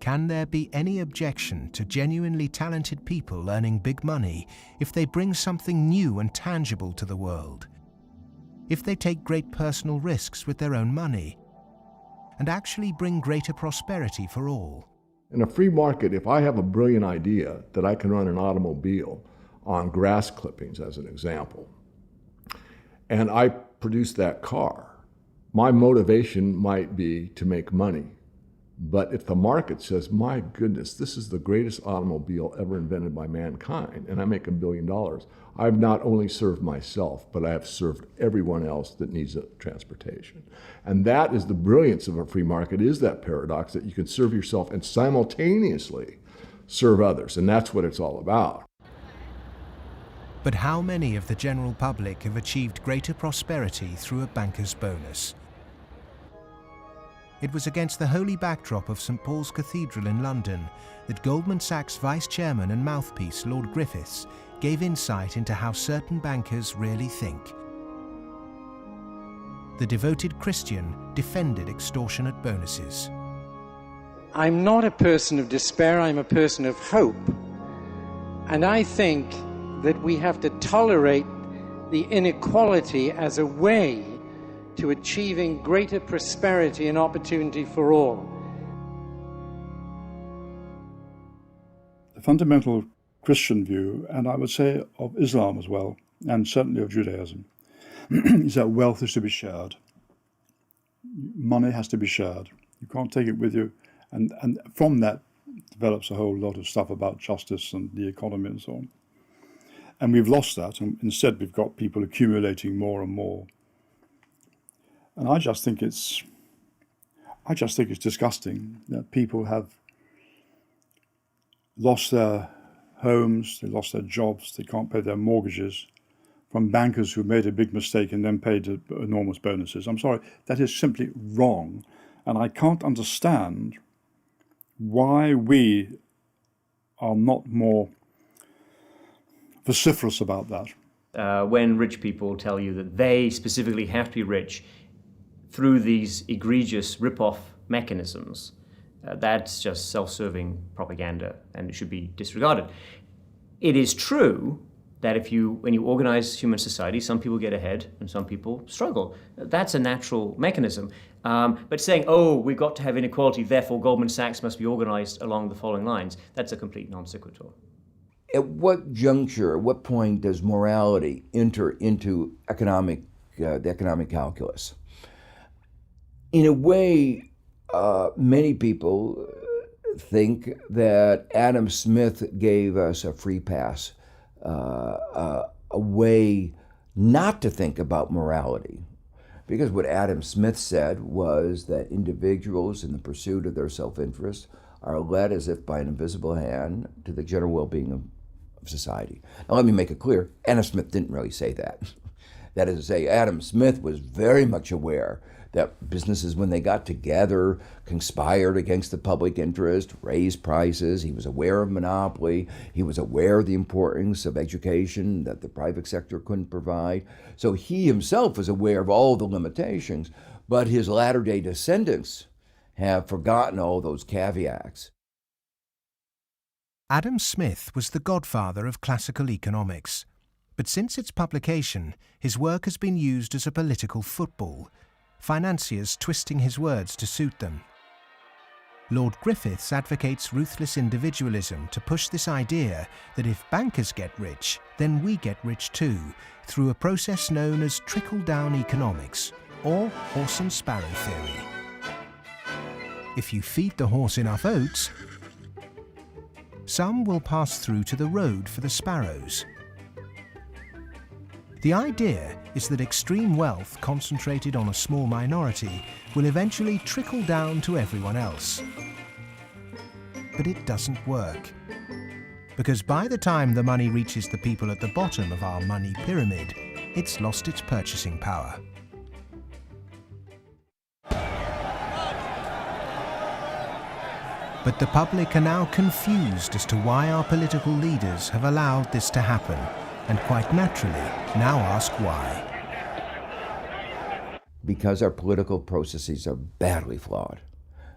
[SPEAKER 6] Can there be any objection to genuinely talented people earning big money if they bring something new and tangible to the world? If they take great personal risks with their own money and actually bring greater prosperity for all?
[SPEAKER 8] In a free market, if I have a brilliant idea that I can run an automobile on grass clippings, as an example, and I produce that car, my motivation might be to make money. But if the market says, my goodness, this is the greatest automobile ever invented by mankind, and I make $1 billion, I've not only served myself, but I have served everyone else that needs transportation. And that is the brilliance of a free market, is that paradox that you can serve yourself and simultaneously serve others. And that's what it's all about.
[SPEAKER 6] But how many of the general public have achieved greater prosperity through a banker's bonus? It was against the holy backdrop of St. Paul's Cathedral in London that Goldman Sachs vice chairman and mouthpiece Lord Griffiths gave insight into how certain bankers really think. The devoted Christian defended extortionate bonuses.
[SPEAKER 21] I'm not a person of despair, I'm a person of hope. And I think that we have to tolerate the inequality as a way to achieving greater prosperity and opportunity for all.
[SPEAKER 22] The fundamental Christian view, and I would say of Islam as well, and certainly of Judaism, is that wealth is to be shared. money has to be shared. You can't take it with you. And from that develops a whole lot of stuff about justice and the economy and so on. And we've lost that, and instead we've got people accumulating more and more. And I just think it's disgusting that people have lost their homes, they lost their jobs, they can't pay their mortgages from bankers who made a big mistake and then paid enormous bonuses. I'm sorry, that is simply wrong. And I can't understand why we are not more vociferous about that.
[SPEAKER 11] When rich people tell you that they specifically have to be rich through these egregious rip-off mechanisms, that's just self-serving propaganda, and it should be disregarded. It is true that when you organize human society, some people get ahead and some people struggle. That's a natural mechanism. But saying, oh, we've got to have inequality, therefore Goldman Sachs must be organized along the following lines, that's a complete non sequitur.
[SPEAKER 3] At what juncture, at what point does morality enter into the economic calculus? In a way, many people think that Adam Smith gave us a free pass, a way not to think about morality. Because what Adam Smith said was that individuals in the pursuit of their self-interest are led as if by an invisible hand to the general well-being of society. Now let me make it clear, Adam Smith didn't really say that. That is to say, Adam Smith was very much aware that businesses, when they got together, conspired against the public interest, raised prices. He was aware of monopoly. He was aware of the importance of education that the private sector couldn't provide. So he himself was aware of all the limitations, but his latter-day descendants have forgotten all those caveats.
[SPEAKER 6] Adam Smith was the godfather of classical economics, but since its publication, his work has been used as a political football, financiers twisting his words to suit them. Lord Griffiths advocates ruthless individualism to push this idea that if bankers get rich, then we get rich too, through a process known as trickle-down economics, or horse and sparrow theory. If you feed the horse enough oats, some will pass through to the road for the sparrows. The idea is that extreme wealth concentrated on a small minority will eventually trickle down to everyone else. But it doesn't work. Because by the time the money reaches the people at the bottom of our money pyramid, it's lost its purchasing power. But the public are now confused as to why our political leaders have allowed this to happen, and quite naturally now ask why.
[SPEAKER 3] Because our political processes are badly flawed.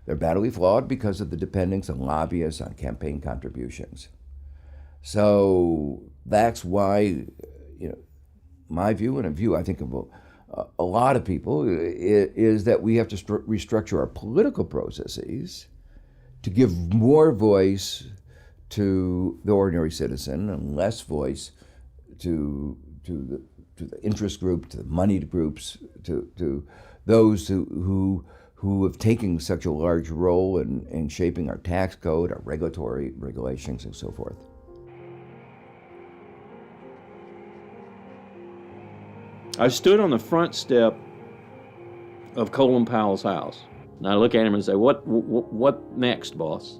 [SPEAKER 3] They're badly flawed because of the dependence on lobbyists, on campaign contributions. So that's why, my view, and a view I think of a lot of people, is that we have to restructure our political processes to give more voice to the ordinary citizen and less voice to the interest group, to the moneyed groups, to those who have taken such a large role in shaping our tax code, our regulatory regulations, and so forth.
[SPEAKER 4] I stood on the front step of Colin Powell's house, and I look at him and say, what next, boss?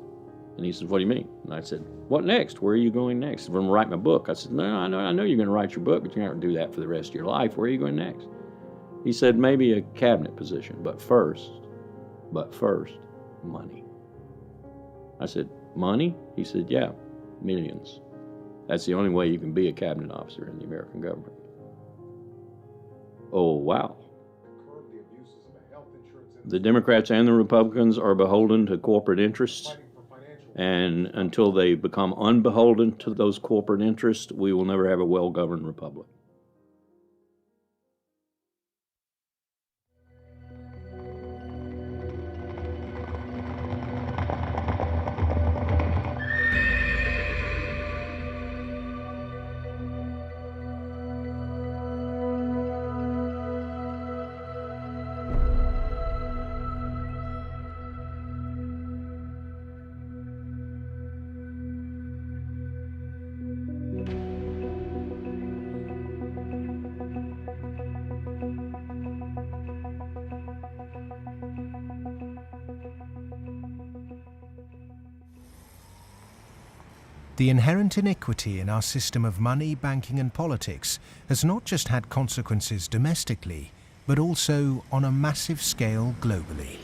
[SPEAKER 4] And he said, what do you mean? And I said, what next? Where are you going next? I'm going to write my book. I said, no, I know you're going to write your book, but you're not going to do that for the rest of your life. Where are you going next? He said, maybe a cabinet position, but first, money. I said, money? He said, yeah, millions. That's the only way you can be a cabinet officer in the American government. Oh, wow. The Democrats and the Republicans are beholden to corporate interests. And until they become unbeholden to those corporate interests, we will never have a well-governed republic.
[SPEAKER 6] The inherent iniquity in our system of money, banking and politics has not just had consequences domestically, but also on a massive scale globally.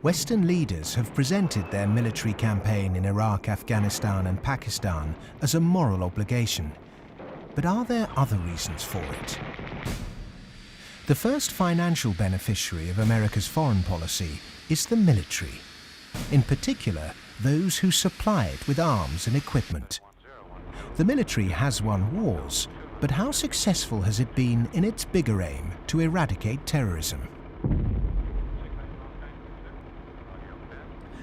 [SPEAKER 6] Western leaders have presented their military campaign in Iraq, Afghanistan and Pakistan as a moral obligation. But are there other reasons for it? The first financial beneficiary of America's foreign policy is the military. In particular, those who supply it with arms and equipment. The military has won wars, but how successful has it been in its bigger aim to eradicate terrorism?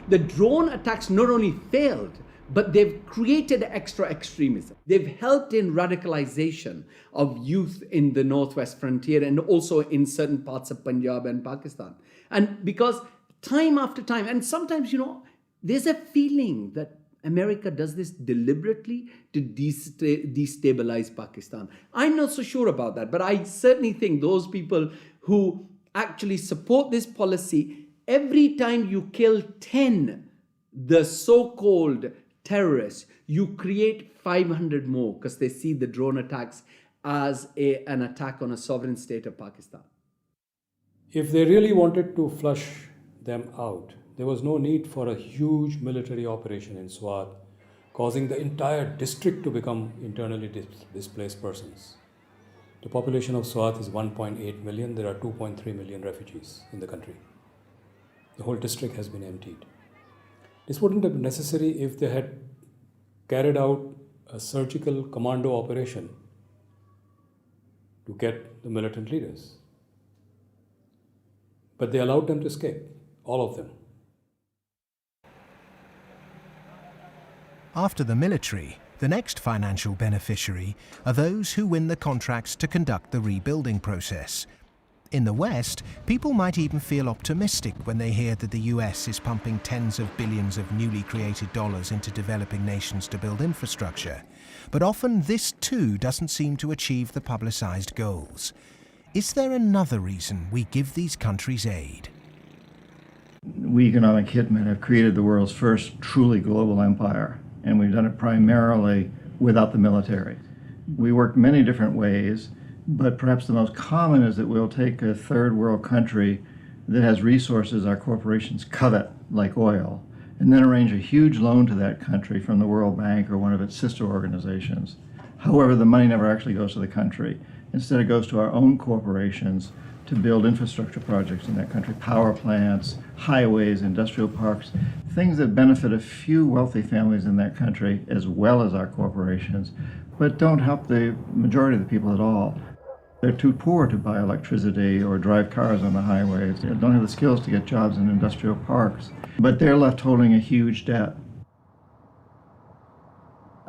[SPEAKER 10] The drone attacks not only failed, but they've created extra extremism. They've helped in radicalization of youth in the northwest frontier and also in certain parts of Punjab and Pakistan. And because time after time, and sometimes, there's a feeling that America does this deliberately to destabilize Pakistan. I'm not so sure about that, but I certainly think those people who actually support this policy, every time you kill 10, the so-called terrorists, you create 500 more because they see the drone attacks as an attack on a sovereign state of Pakistan.
[SPEAKER 12] If they really wanted to flush them out, there was no need for a huge military operation in Swat, causing the entire district to become internally displaced persons. The population of Swat is 1.8 million. There are 2.3 million refugees in the country. The whole district has been emptied. This wouldn't have been necessary if they had carried out a surgical commando operation to get the militant leaders. But they allowed them to escape, all of them.
[SPEAKER 6] After the military, the next financial beneficiary are those who win the contracts to conduct the rebuilding process. In the West, people might even feel optimistic when they hear that the US is pumping tens of billions of newly created dollars into developing nations to build infrastructure. But often this too doesn't seem to achieve the publicized goals. Is there another reason we give these countries aid?
[SPEAKER 9] We economic hitmen have created the world's first truly global empire, and we've done it primarily without the military. We work many different ways, but perhaps the most common is that we'll take a third world country that has resources our corporations covet, like oil, and then arrange a huge loan to that country from the World Bank or one of its sister organizations. However, the money never actually goes to the country. Instead, it goes to our own corporations to build infrastructure projects in that country, power plants, highways, industrial parks, things that benefit a few wealthy families in that country as well as our corporations, but don't help the majority of the people at all. They're too poor to buy electricity or drive cars on the highways. They don't have the skills to get jobs in industrial parks, but they're left holding a huge debt.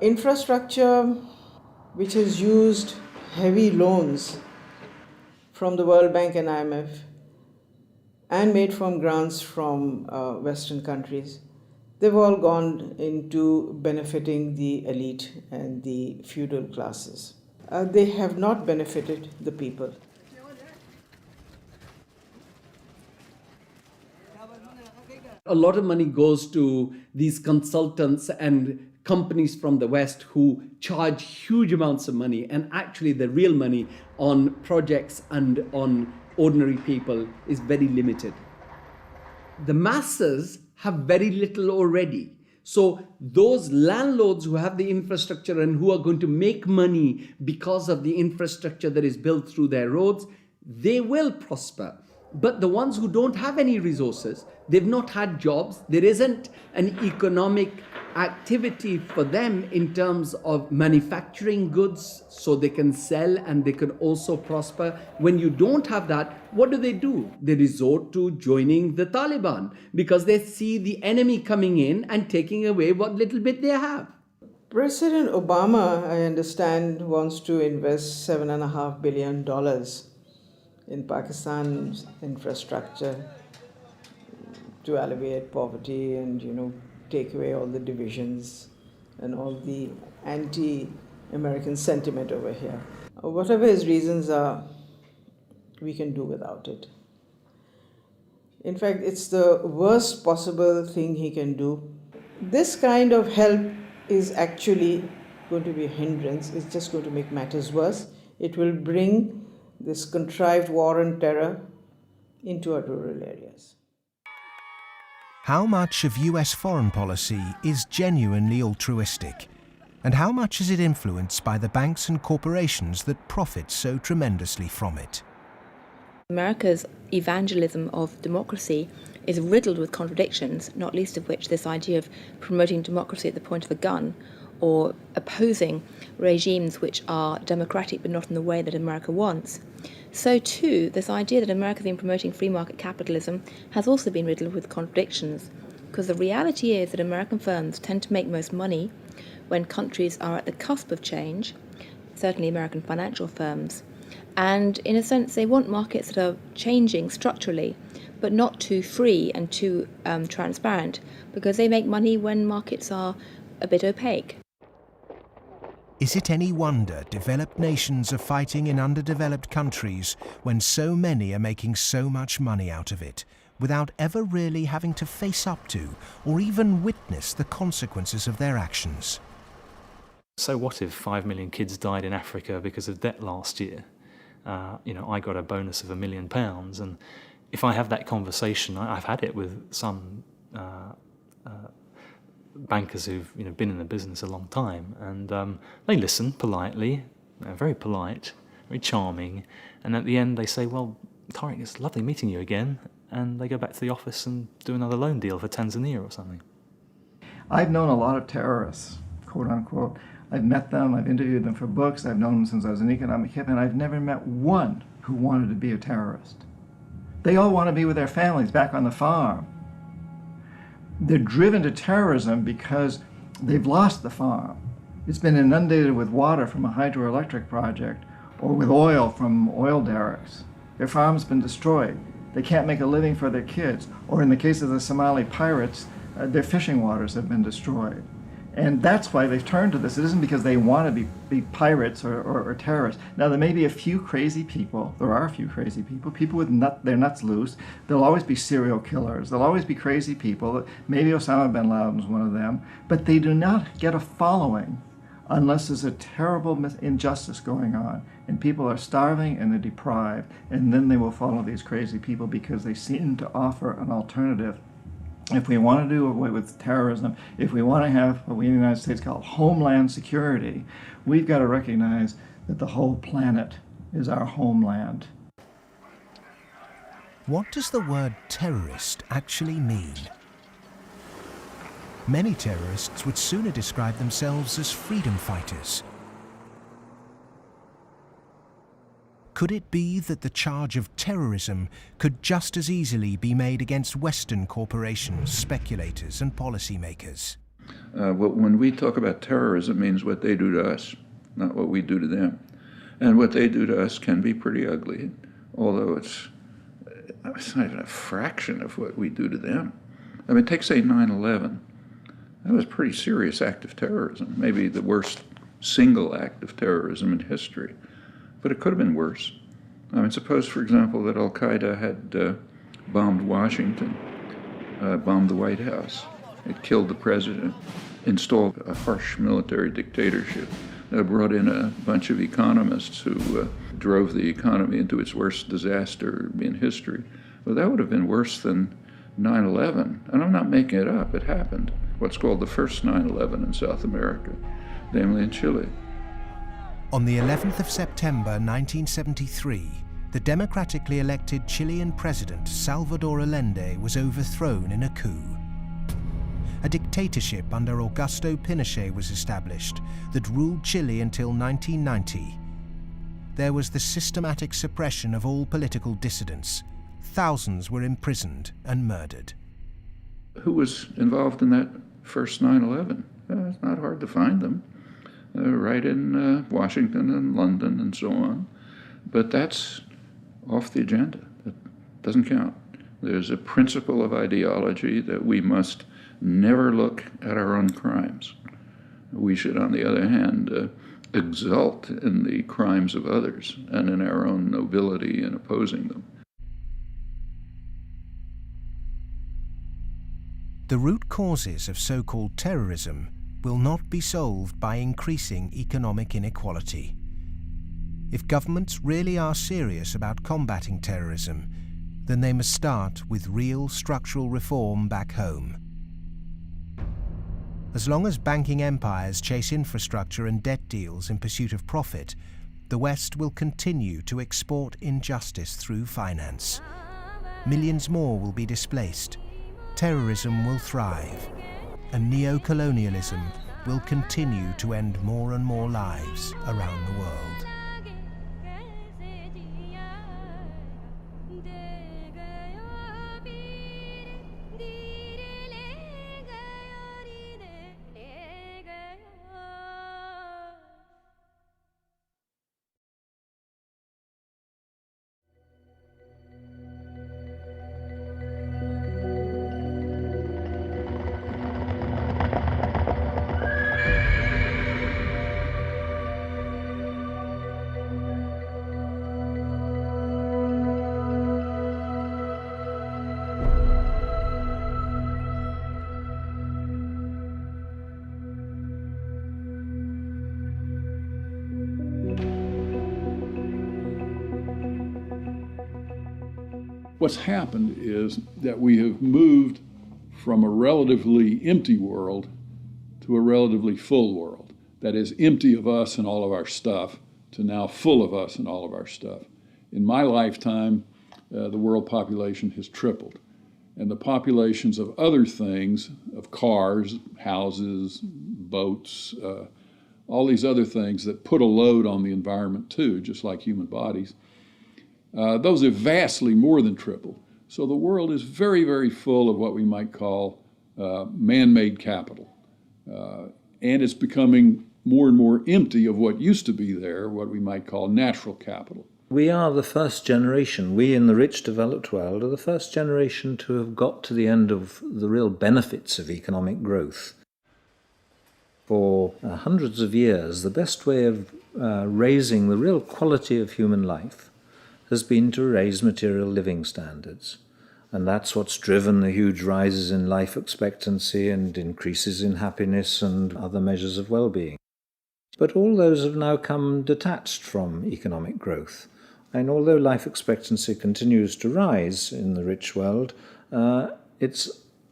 [SPEAKER 23] Infrastructure which has used heavy loans from the World Bank and IMF and made from grants from Western countries, they've all gone into benefiting the elite and the feudal classes. They have not benefited the people.
[SPEAKER 10] A lot of money goes to these consultants and companies from the West who charge huge amounts of money, and actually the real money on projects and on ordinary people is very limited. The masses have very little already. So those landlords who have the infrastructure and who are going to make money because of the infrastructure that is built through their roads, they will prosper. But the ones who don't have any resources, they've not had jobs, there isn't an economic activity for them in terms of manufacturing goods so they can sell and they can also prosper. When you don't have that, what do? They resort to joining the Taliban because they see the enemy coming in and taking away what little bit they have.
[SPEAKER 23] President Obama, I understand, wants to invest $7.5 billion in Pakistan's infrastructure to alleviate poverty and, take away all the divisions and all the anti-American sentiment over here. Whatever his reasons are, we can do without it. In fact, it's the worst possible thing he can do. This kind of help is actually going to be a hindrance. It's just going to make matters worse. It will bring this contrived war and terror into our rural areas.
[SPEAKER 6] How much of US foreign policy is genuinely altruistic? And how much is it influenced by the banks and corporations that profit so tremendously from it?
[SPEAKER 7] America's evangelism of democracy is riddled with contradictions, not least of which this idea of promoting democracy at the point of a gun, or opposing regimes which are democratic but not in the way that America wants. So too, this idea that America has been promoting free market capitalism has also been riddled with contradictions, because the reality is that American firms tend to make most money when countries are at the cusp of change, certainly American financial firms. And in a sense, they want markets that are changing structurally, but not too free and too transparent, because they make money when markets are a bit opaque.
[SPEAKER 6] Is it any wonder developed nations are fighting in underdeveloped countries when so many are making so much money out of it, without ever really having to face up to or even witness the consequences of their actions?
[SPEAKER 13] So what if 5 million kids died in Africa because of debt last year? I got a bonus of £1 million, and if I have that conversation, I've had it with some bankers who've been in the business a long time, and they listen politely, very polite, very charming, and at the end they say, "Well, Tariq, it's lovely meeting you again," and they go back to the office and do another loan deal for Tanzania or something.
[SPEAKER 9] I've known a lot of terrorists, quote unquote. I've met them, I've interviewed them for books, I've known them since I was an economic hip, and I've never met one who wanted to be a terrorist. They all want to be with their families back on the farm. They're driven to terrorism because they've lost the farm. It's been inundated with water from a hydroelectric project or with oil from oil derricks. Their farm's been destroyed. They can't make a living for their kids. Or in the case of the Somali pirates, their fishing waters have been destroyed. And that's why they've turned to this. It isn't because they want to be pirates or terrorists. Now, there may be a few crazy people. There are a few crazy people with their nuts loose. There'll always be serial killers. There'll always be crazy people. Maybe Osama bin Laden's one of them. But they do not get a following unless there's a terrible injustice going on. And people are starving and they're deprived. And then they will follow these crazy people because they seem to offer an alternative. If we want to do away with terrorism, if we want to have what we in the United States call homeland security, we've got to recognize that the whole planet is our homeland.
[SPEAKER 6] What does the word terrorist actually mean? Many terrorists would sooner describe themselves as freedom fighters. Could it be that the charge of terrorism could just as easily be made against Western corporations, speculators, and policymakers?
[SPEAKER 1] When we talk about terrorism, it means what they do to us, not what we do to them. And what they do to us can be pretty ugly, although it's not even a fraction of what we do to them. I mean, take, say, 9/11. That was a pretty serious act of terrorism, maybe the worst single act of terrorism in history. But it could have been worse. I mean, suppose, for example, that Al-Qaeda had bombed Washington, bombed the White House. It killed the president, installed a harsh military dictatorship, brought in a bunch of economists who drove the economy into its worst disaster in history. Well, that would have been worse than 9/11. And I'm not making it up. It happened. What's called the first 9/11 in South America, namely in Chile.
[SPEAKER 6] On the 11th of September 1973, the democratically elected Chilean president Salvador Allende was overthrown in a coup. A dictatorship under Augusto Pinochet was established that ruled Chile until 1990. There was the systematic suppression of all political dissidents. Thousands were imprisoned and murdered.
[SPEAKER 1] Who was involved in that first 9/11? It's not hard to find them. Right in Washington and London and so on. But that's off the agenda. That doesn't count. There's a principle of ideology that we must never look at our own crimes. We should, on the other hand, exult in the crimes of others and in our own nobility in opposing them.
[SPEAKER 6] The root causes of so-called terrorism will not be solved by increasing economic inequality. If governments really are serious about combating terrorism, then they must start with real structural reform back home. As long as banking empires chase infrastructure and debt deals in pursuit of profit, the West will continue to export injustice through finance. Millions more will be displaced, terrorism will thrive, and neo-colonialism will continue to end more and more lives around the world.
[SPEAKER 2] What's happened is that we have moved from a relatively empty world to a relatively full world. That is, empty of us and all of our stuff to now full of us and all of our stuff. In my lifetime, the world population has tripled. And the populations of other things, of cars, houses, boats, all these other things that put a load on the environment too, just like human bodies, those have vastly more than tripled. So the world is very, very full of what we might call man-made capital. And it's becoming more and more empty of what used to be there, what we might call natural capital.
[SPEAKER 14] We are the first generation, we in the rich developed world are the first generation to have got to the end of the real benefits of economic growth. For hundreds of years, the best way of raising the real quality of human life has been to raise material living standards. And that's what's driven the huge rises in life expectancy and increases in happiness and other measures of well-being. But all those have now come detached from economic growth. And although life expectancy continues to rise in the rich world, it's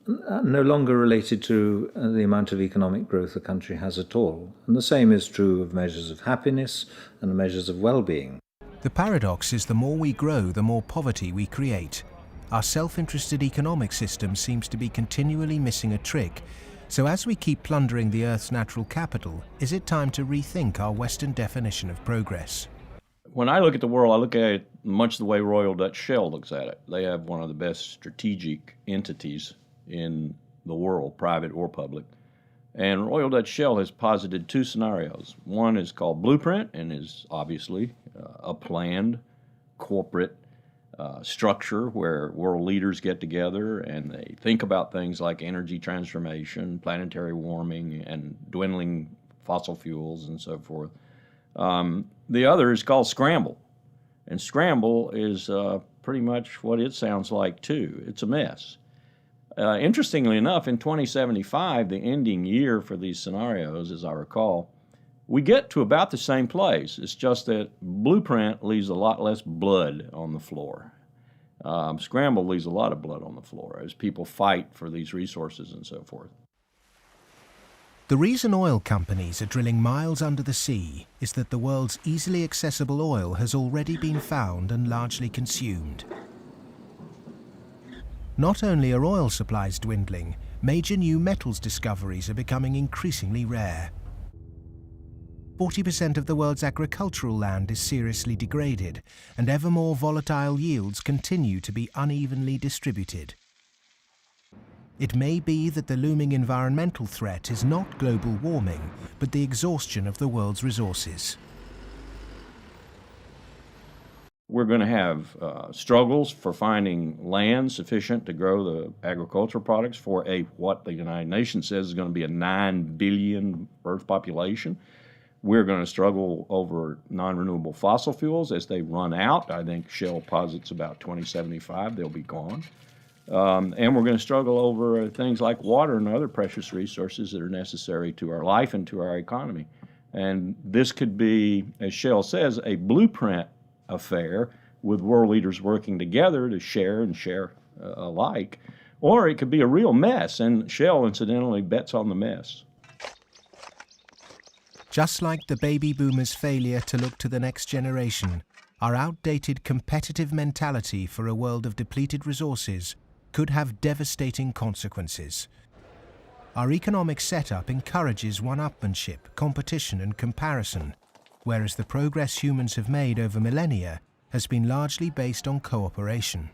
[SPEAKER 14] no longer related to the amount of economic growth a country has at all. And the same is true of measures of happiness and measures of well-being.
[SPEAKER 6] The paradox is the more we grow, the more poverty we create. Our self-interested economic system seems to be continually missing a trick. So as we keep plundering the Earth's natural capital, is it time to rethink our Western definition of progress?
[SPEAKER 4] When I look at the world, I look at it much the way Royal Dutch Shell looks at it. They have one of the best strategic entities in the world, private or public. And Royal Dutch Shell has posited two scenarios. One is called Blueprint and is obviously a planned corporate structure where world leaders get together and they think about things like energy transformation, planetary warming, and dwindling fossil fuels and so forth. The other is called Scramble. And Scramble is pretty much what it sounds like too. It's a mess. Interestingly enough, in 2075, the ending year for these scenarios, as I recall, we get to about the same place. It's just that Blueprint leaves a lot less blood on the floor. Scramble leaves a lot of blood on the floor as people fight for these resources and so forth.
[SPEAKER 6] The reason oil companies are drilling miles under the sea is that the world's easily accessible oil has already been found and largely consumed. Not only are oil supplies dwindling, major new metals discoveries are becoming increasingly rare. 40% of the world's agricultural land is seriously degraded, and ever more volatile yields continue to be unevenly distributed. It may be that the looming environmental threat is not global warming, but the exhaustion of the world's resources.
[SPEAKER 4] We're going to have struggles for finding land sufficient to grow the agricultural products for what the United Nations says is going to be a 9 billion Earth population. We're going to struggle over non-renewable fossil fuels as they run out. I think Shell posits about 2075 they'll be gone. And we're going to struggle over things like water and other precious resources that are necessary to our life and to our economy. And this could be, as Shell says, a blueprint affair with world leaders working together to share and share alike. Or it could be a real mess, and Shell, incidentally, bets on the mess.
[SPEAKER 6] Just like the baby boomers' failure to look to the next generation, our outdated competitive mentality for a world of depleted resources could have devastating consequences. Our economic setup encourages one-upmanship, competition and comparison, whereas the progress humans have made over millennia has been largely based on cooperation.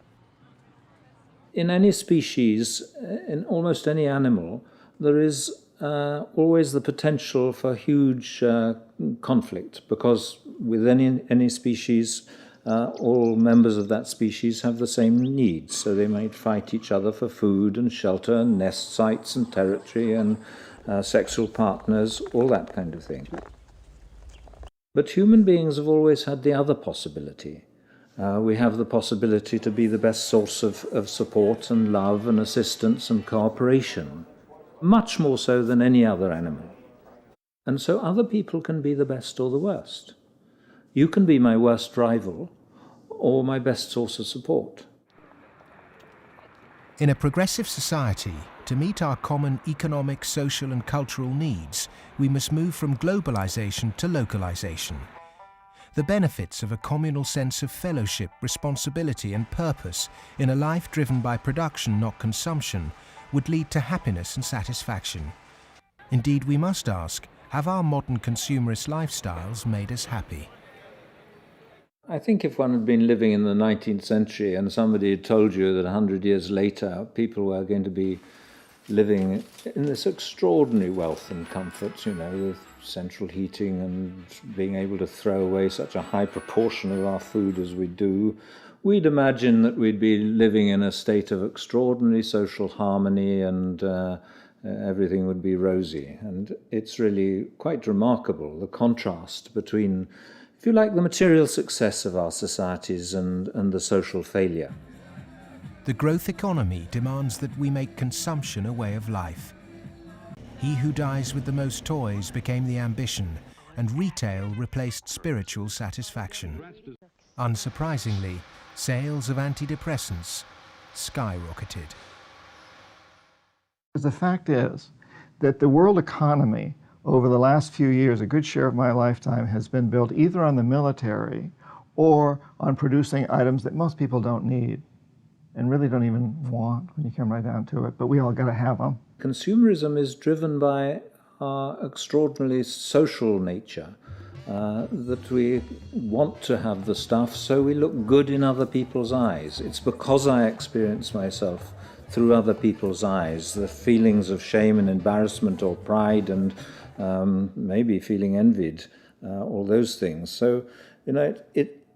[SPEAKER 14] In any species, in almost any animal, there is always the potential for huge conflict, because with any species, all members of that species have the same needs, so they might fight each other for food and shelter and nest sites and territory and sexual partners, all that kind of thing. But human beings have always had the other possibility. We have the possibility to be the best source of support and love and assistance and cooperation, much more so than any other animal. And so other people can be the best or the worst. You can be my worst rival or my best source of support.
[SPEAKER 6] In a progressive society, to meet our common economic, social and cultural needs, we must move from globalization to localization. The benefits of a communal sense of fellowship, responsibility and purpose in a life driven by production, not consumption, would lead to happiness and satisfaction. Indeed, we must ask, have our modern consumerist lifestyles made us happy?
[SPEAKER 14] I think if one had been living in the 19th century and somebody had told you that 100 years later people were going to be living in this extraordinary wealth and comfort, with central heating and being able to throw away such a high proportion of our food as we do, we'd imagine that we'd be living in a state of extraordinary social harmony and everything would be rosy. And it's really quite remarkable, the contrast between, if you like, the material success of our societies and the social failure.
[SPEAKER 6] The growth economy demands that we make consumption a way of life. He who dies with the most toys became the ambition, and retail replaced spiritual satisfaction. Unsurprisingly, sales of antidepressants skyrocketed.
[SPEAKER 9] The fact is that the world economy over the last few years, a good share of my lifetime, has been built either on the military or on producing items that most people don't need and really don't even want when you come right down to it, but we all got to have them.
[SPEAKER 14] Consumerism is driven by our extraordinarily social nature, that we want to have the stuff so we look good in other people's eyes. It's because I experience myself through other people's eyes, the feelings of shame and embarrassment or pride and maybe feeling envied, all those things. So,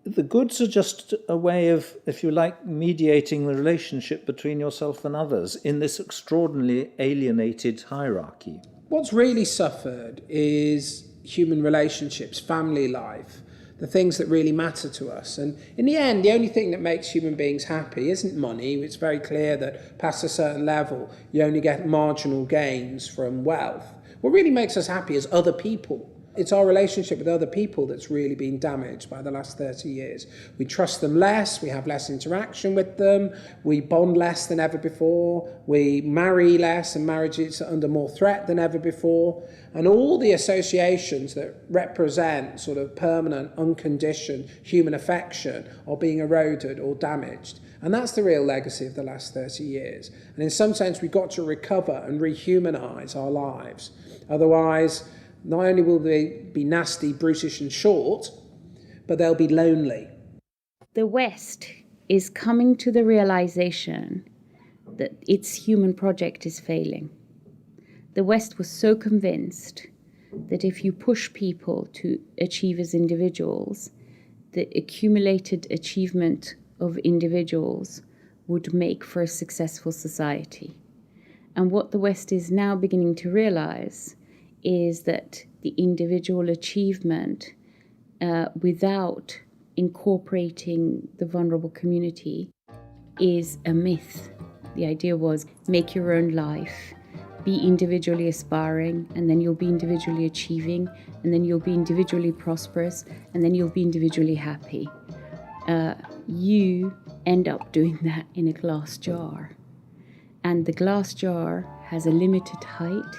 [SPEAKER 14] the goods are just a way of, if you like, mediating the relationship between yourself and others in this extraordinarily alienated hierarchy.
[SPEAKER 15] What's really suffered is human relationships, family life, the things that really matter to us. And in the end, the only thing that makes human beings happy isn't money. It's very clear that past a certain level, you only get marginal gains from wealth. What really makes us happy is other people. It's our relationship with other people that's really been damaged by the last 30 years. We trust them less, we have less interaction with them, we bond less than ever before, we marry less and marriage is under more threat than ever before. And all the associations that represent sort of permanent, unconditioned human affection are being eroded or damaged. And that's the real legacy of the last 30 years. And in some sense, we've got to recover and rehumanize our lives. Otherwise, not only will they be nasty, brutish and short, but they'll be lonely.
[SPEAKER 16] The West is coming to the realization that its human project is failing. The West was so convinced that if you push people to achieve as individuals, the accumulated achievement of individuals would make for a successful society. And what the West is now beginning to realize is that the individual achievement without incorporating the vulnerable community is a myth. The idea was make your own life, be individually aspiring, and then you'll be individually achieving, and then you'll be individually prosperous, and then you'll be individually happy. You end up doing that in a glass jar. And the glass jar has a limited height,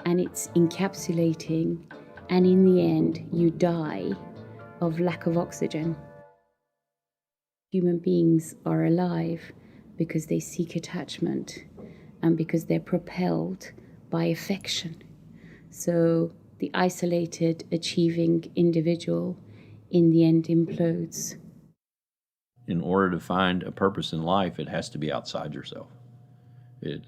[SPEAKER 16] and it's encapsulating, and in the end, you die of lack of oxygen. Human beings are alive because they seek attachment and because they're propelled by affection. So the isolated, achieving individual in the end implodes.
[SPEAKER 4] In order to find a purpose in life, it has to be outside yourself. It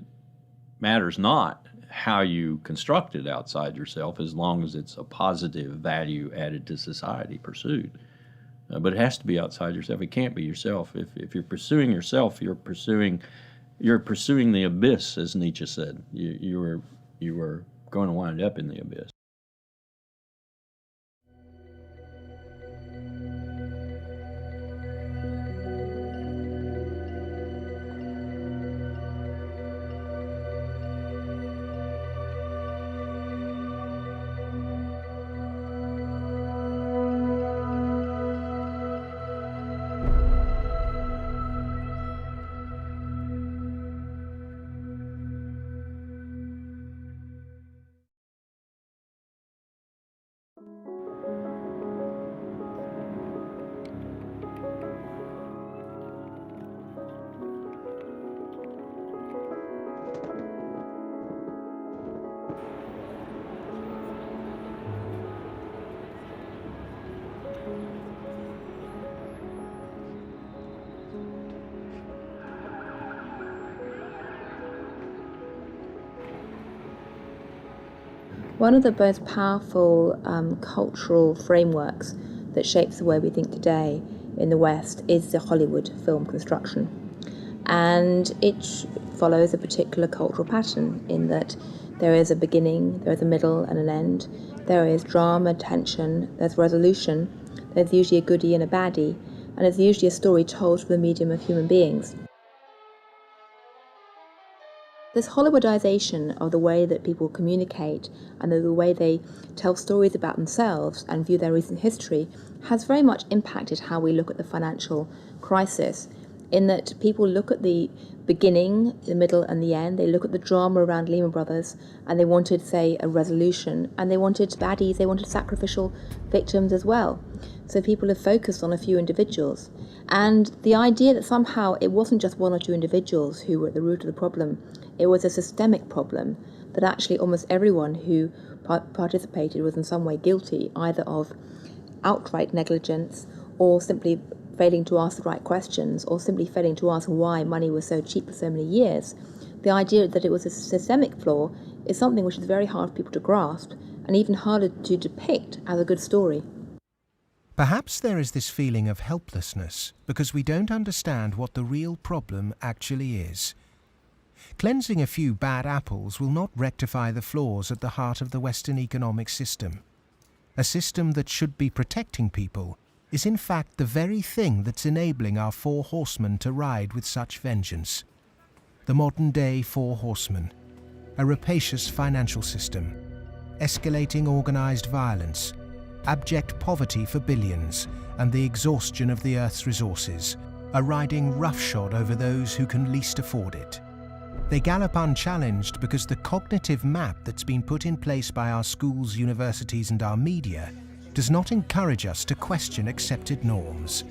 [SPEAKER 4] matters not how you construct it outside yourself, as long as it's a positive value added to society pursued. But it has to be outside yourself. It can't be yourself. If you're pursuing yourself, you're pursuing the abyss, as Nietzsche said. You are going to wind up in the abyss.
[SPEAKER 7] One of the most powerful cultural frameworks that shapes the way we think today in the West is the Hollywood film construction. And it follows a particular cultural pattern in that there is a beginning, there is a middle and an end, there is drama, tension, there's resolution, there's usually a goodie and a baddie, and there's usually a story told through the medium of human beings. This Hollywoodization of the way that people communicate and the way they tell stories about themselves and view their recent history has very much impacted how we look at the financial crisis, in that people look at the beginning, the middle and the end. They look at the drama around Lehman Brothers and they wanted, say, a resolution, and they wanted baddies, they wanted sacrificial victims as well. So people have focused on a few individuals. And the idea that somehow it wasn't just one or two individuals who were at the root of the problem, it was a systemic problem, that actually almost everyone who participated was in some way guilty, either of outright negligence or simply failing to ask the right questions or simply failing to ask why money was so cheap for so many years. The idea that it was a systemic flaw is something which is very hard for people to grasp and even harder to depict as a good story.
[SPEAKER 6] Perhaps there is this feeling of helplessness because we don't understand what the real problem actually is. Cleansing a few bad apples will not rectify the flaws at the heart of the Western economic system. A system that should be protecting people is in fact the very thing that's enabling our four horsemen to ride with such vengeance. The modern-day four horsemen: a rapacious financial system, escalating organized violence, abject poverty for billions, and the exhaustion of the Earth's resources, are riding roughshod over those who can least afford it. They gallop unchallenged because the cognitive map that's been put in place by our schools, universities, and our media does not encourage us to question accepted norms.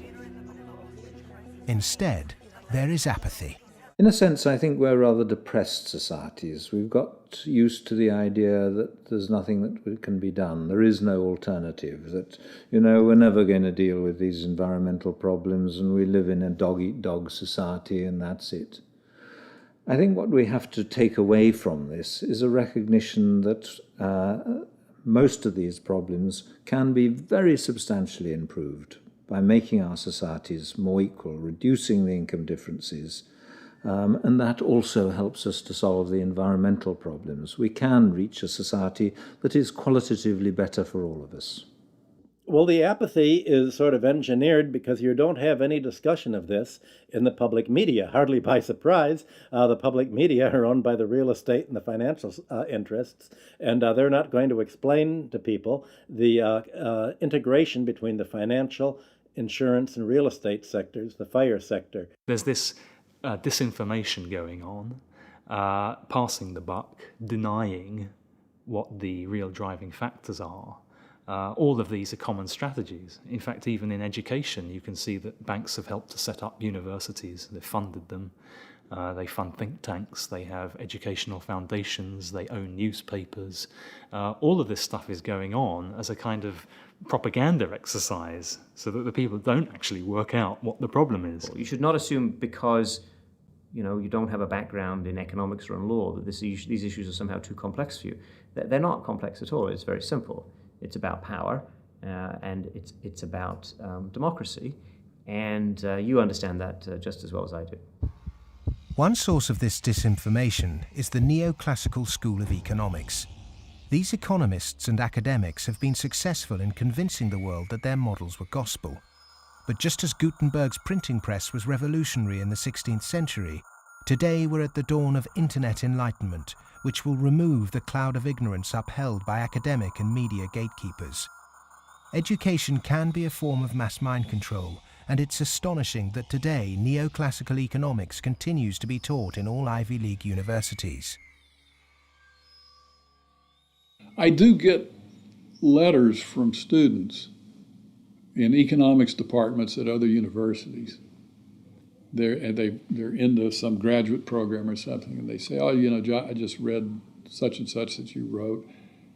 [SPEAKER 6] Instead, there is apathy.
[SPEAKER 14] In a sense, I think we're rather depressed societies. We've got used to the idea that there's nothing that can be done. There is no alternative, that, we're never going to deal with these environmental problems and we live in a dog-eat-dog society and that's it. I think what we have to take away from this is a recognition that most of these problems can be very substantially improved. by making our societies more equal, reducing the income differences, and that also helps us to solve the environmental problems. We can reach a society that is qualitatively better for all of us.
[SPEAKER 17] Well, the apathy is sort of engineered because you don't have any discussion of this in the public media. Hardly by surprise, the public media are owned by the real estate and the financial interests, and they're not going to explain to people the integration between the financial, insurance, and real estate sectors, the FIRE sector.
[SPEAKER 13] There's this disinformation going on, passing the buck, denying what the real driving factors are. All of these are common strategies. In fact, even in education, you can see that banks have helped to set up universities. They've funded them. They fund think tanks. They have educational foundations. They own newspapers. All of this stuff is going on as a kind of propaganda exercise so that the people don't actually work out what the problem is.
[SPEAKER 11] You should not assume because you don't have a background in economics or in law that these issues are somehow too complex for you. They're not complex at all. It's very simple. It's about power, and it's about democracy, and you understand that just as well as I do.
[SPEAKER 6] One source of this disinformation is the neoclassical school of economics. These economists and academics have been successful in convincing the world that their models were gospel. But just as Gutenberg's printing press was revolutionary in the 16th century, today we're at the dawn of internet enlightenment, which will remove the cloud of ignorance upheld by academic and media gatekeepers. Education can be a form of mass mind control, and it's astonishing that today neoclassical economics continues to be taught in all Ivy League universities.
[SPEAKER 2] I do get letters from students in economics departments at other universities. They're into some graduate program or something, and they say, "Oh, I just read such and such that you wrote,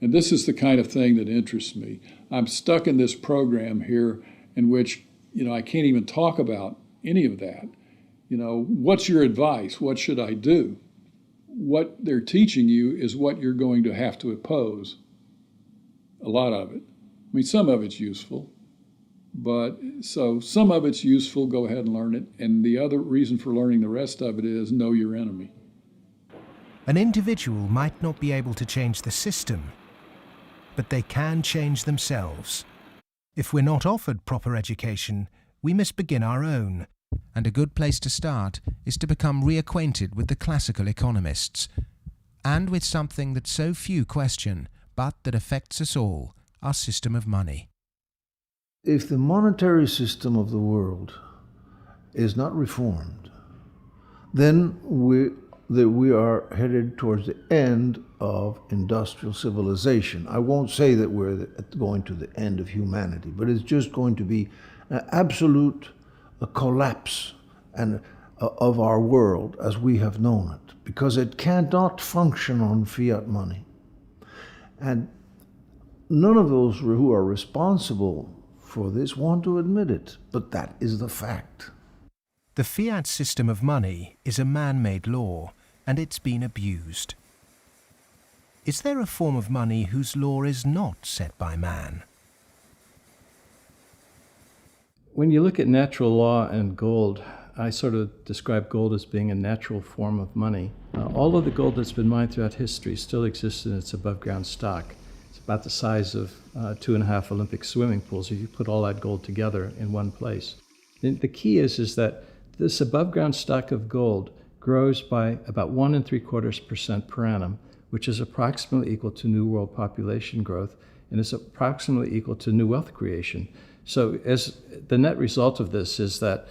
[SPEAKER 2] and this is the kind of thing that interests me. I'm stuck in this program here in which, I can't even talk about any of that. What's your advice? What should I do?" What they're teaching you is what you're going to have to oppose. A lot of it. I mean, some of it's useful. But so some of it's useful, go ahead and learn it. And the other reason for learning the rest of it is know your enemy.
[SPEAKER 6] An individual might not be able to change the system, but they can change themselves. If we're not offered proper education, we must begin our own. And a good place to start is to become reacquainted with the classical economists, and with something that so few question, but that affects us all, our system of money.
[SPEAKER 18] If the monetary system of the world is not reformed, then we are headed towards the end of industrial civilization. I won't say that we're going to the end of humanity, but it's just going to be an absolute collapse of our world as we have known it, because it cannot function on fiat money. And none of those who are responsible for this want to admit it, but that is the fact.
[SPEAKER 6] The fiat system of money is a man-made law, and it's been abused. Is there a form of money whose law is not set by man?
[SPEAKER 9] When you look at natural law and gold, I sort of describe gold as being a natural form of money. All of the gold that's been mined throughout history still exists in its above-ground stock. It's about the size of 2.5 Olympic swimming pools if you put all that gold together in one place. The key is that this above-ground stock of gold grows by about 1 3/4% per annum, which is approximately equal to new world population growth, and is approximately equal to new wealth creation. So as the net result of this is that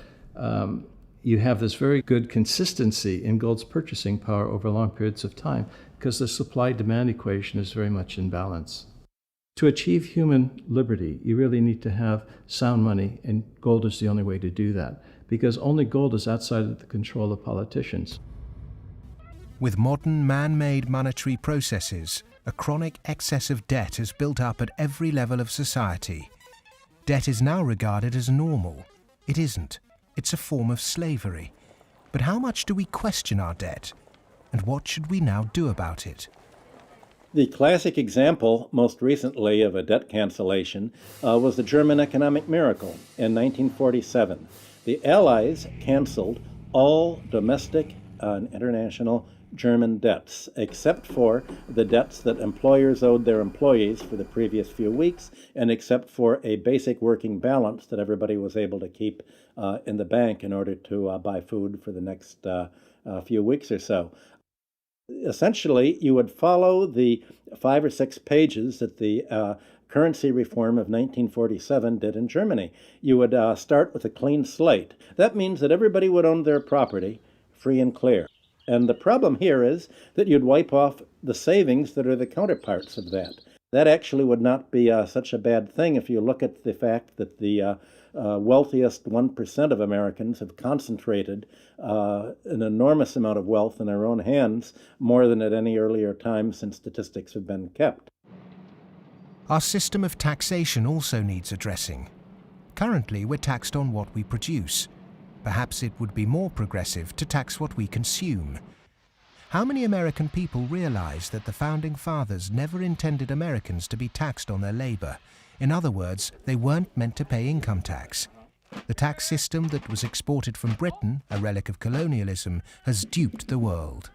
[SPEAKER 9] you have this very good consistency in gold's purchasing power over long periods of time, because the supply-demand equation is very much in balance. To achieve human liberty, you really need to have sound money, and gold is the only way to do that, because only gold is outside of the control of politicians.
[SPEAKER 6] With modern man-made monetary processes, a chronic excess of debt has built up at every level of society. Debt is now regarded as normal. It isn't. It's a form of slavery. But how much do we question our debt? And what should we now do about it?
[SPEAKER 17] The classic example, most recently, of a debt cancellation was the German economic miracle in 1947. The Allies canceled all domestic and international German debts, except for the debts that employers owed their employees for the previous few weeks, and except for a basic working balance that everybody was able to keep in the bank in order to buy food for the next few weeks or so. Essentially, you would follow the 5 or 6 pages that the currency reform of 1947 did in Germany. You would start with a clean slate. That means that everybody would own their property free and clear. And the problem here is that you'd wipe off the savings that are the counterparts of that. That actually would not be such a bad thing if you look at the fact that the wealthiest 1% of Americans have concentrated an enormous amount of wealth in their own hands, more than at any earlier time since statistics have been kept.
[SPEAKER 6] Our system of taxation also needs addressing. Currently, we're taxed on what we produce. Perhaps it would be more progressive to tax what we consume. How many American people realize that the Founding Fathers never intended Americans to be taxed on their labor? In other words, they weren't meant to pay income tax. The tax system that was exported from Britain, a relic of colonialism, has duped the world.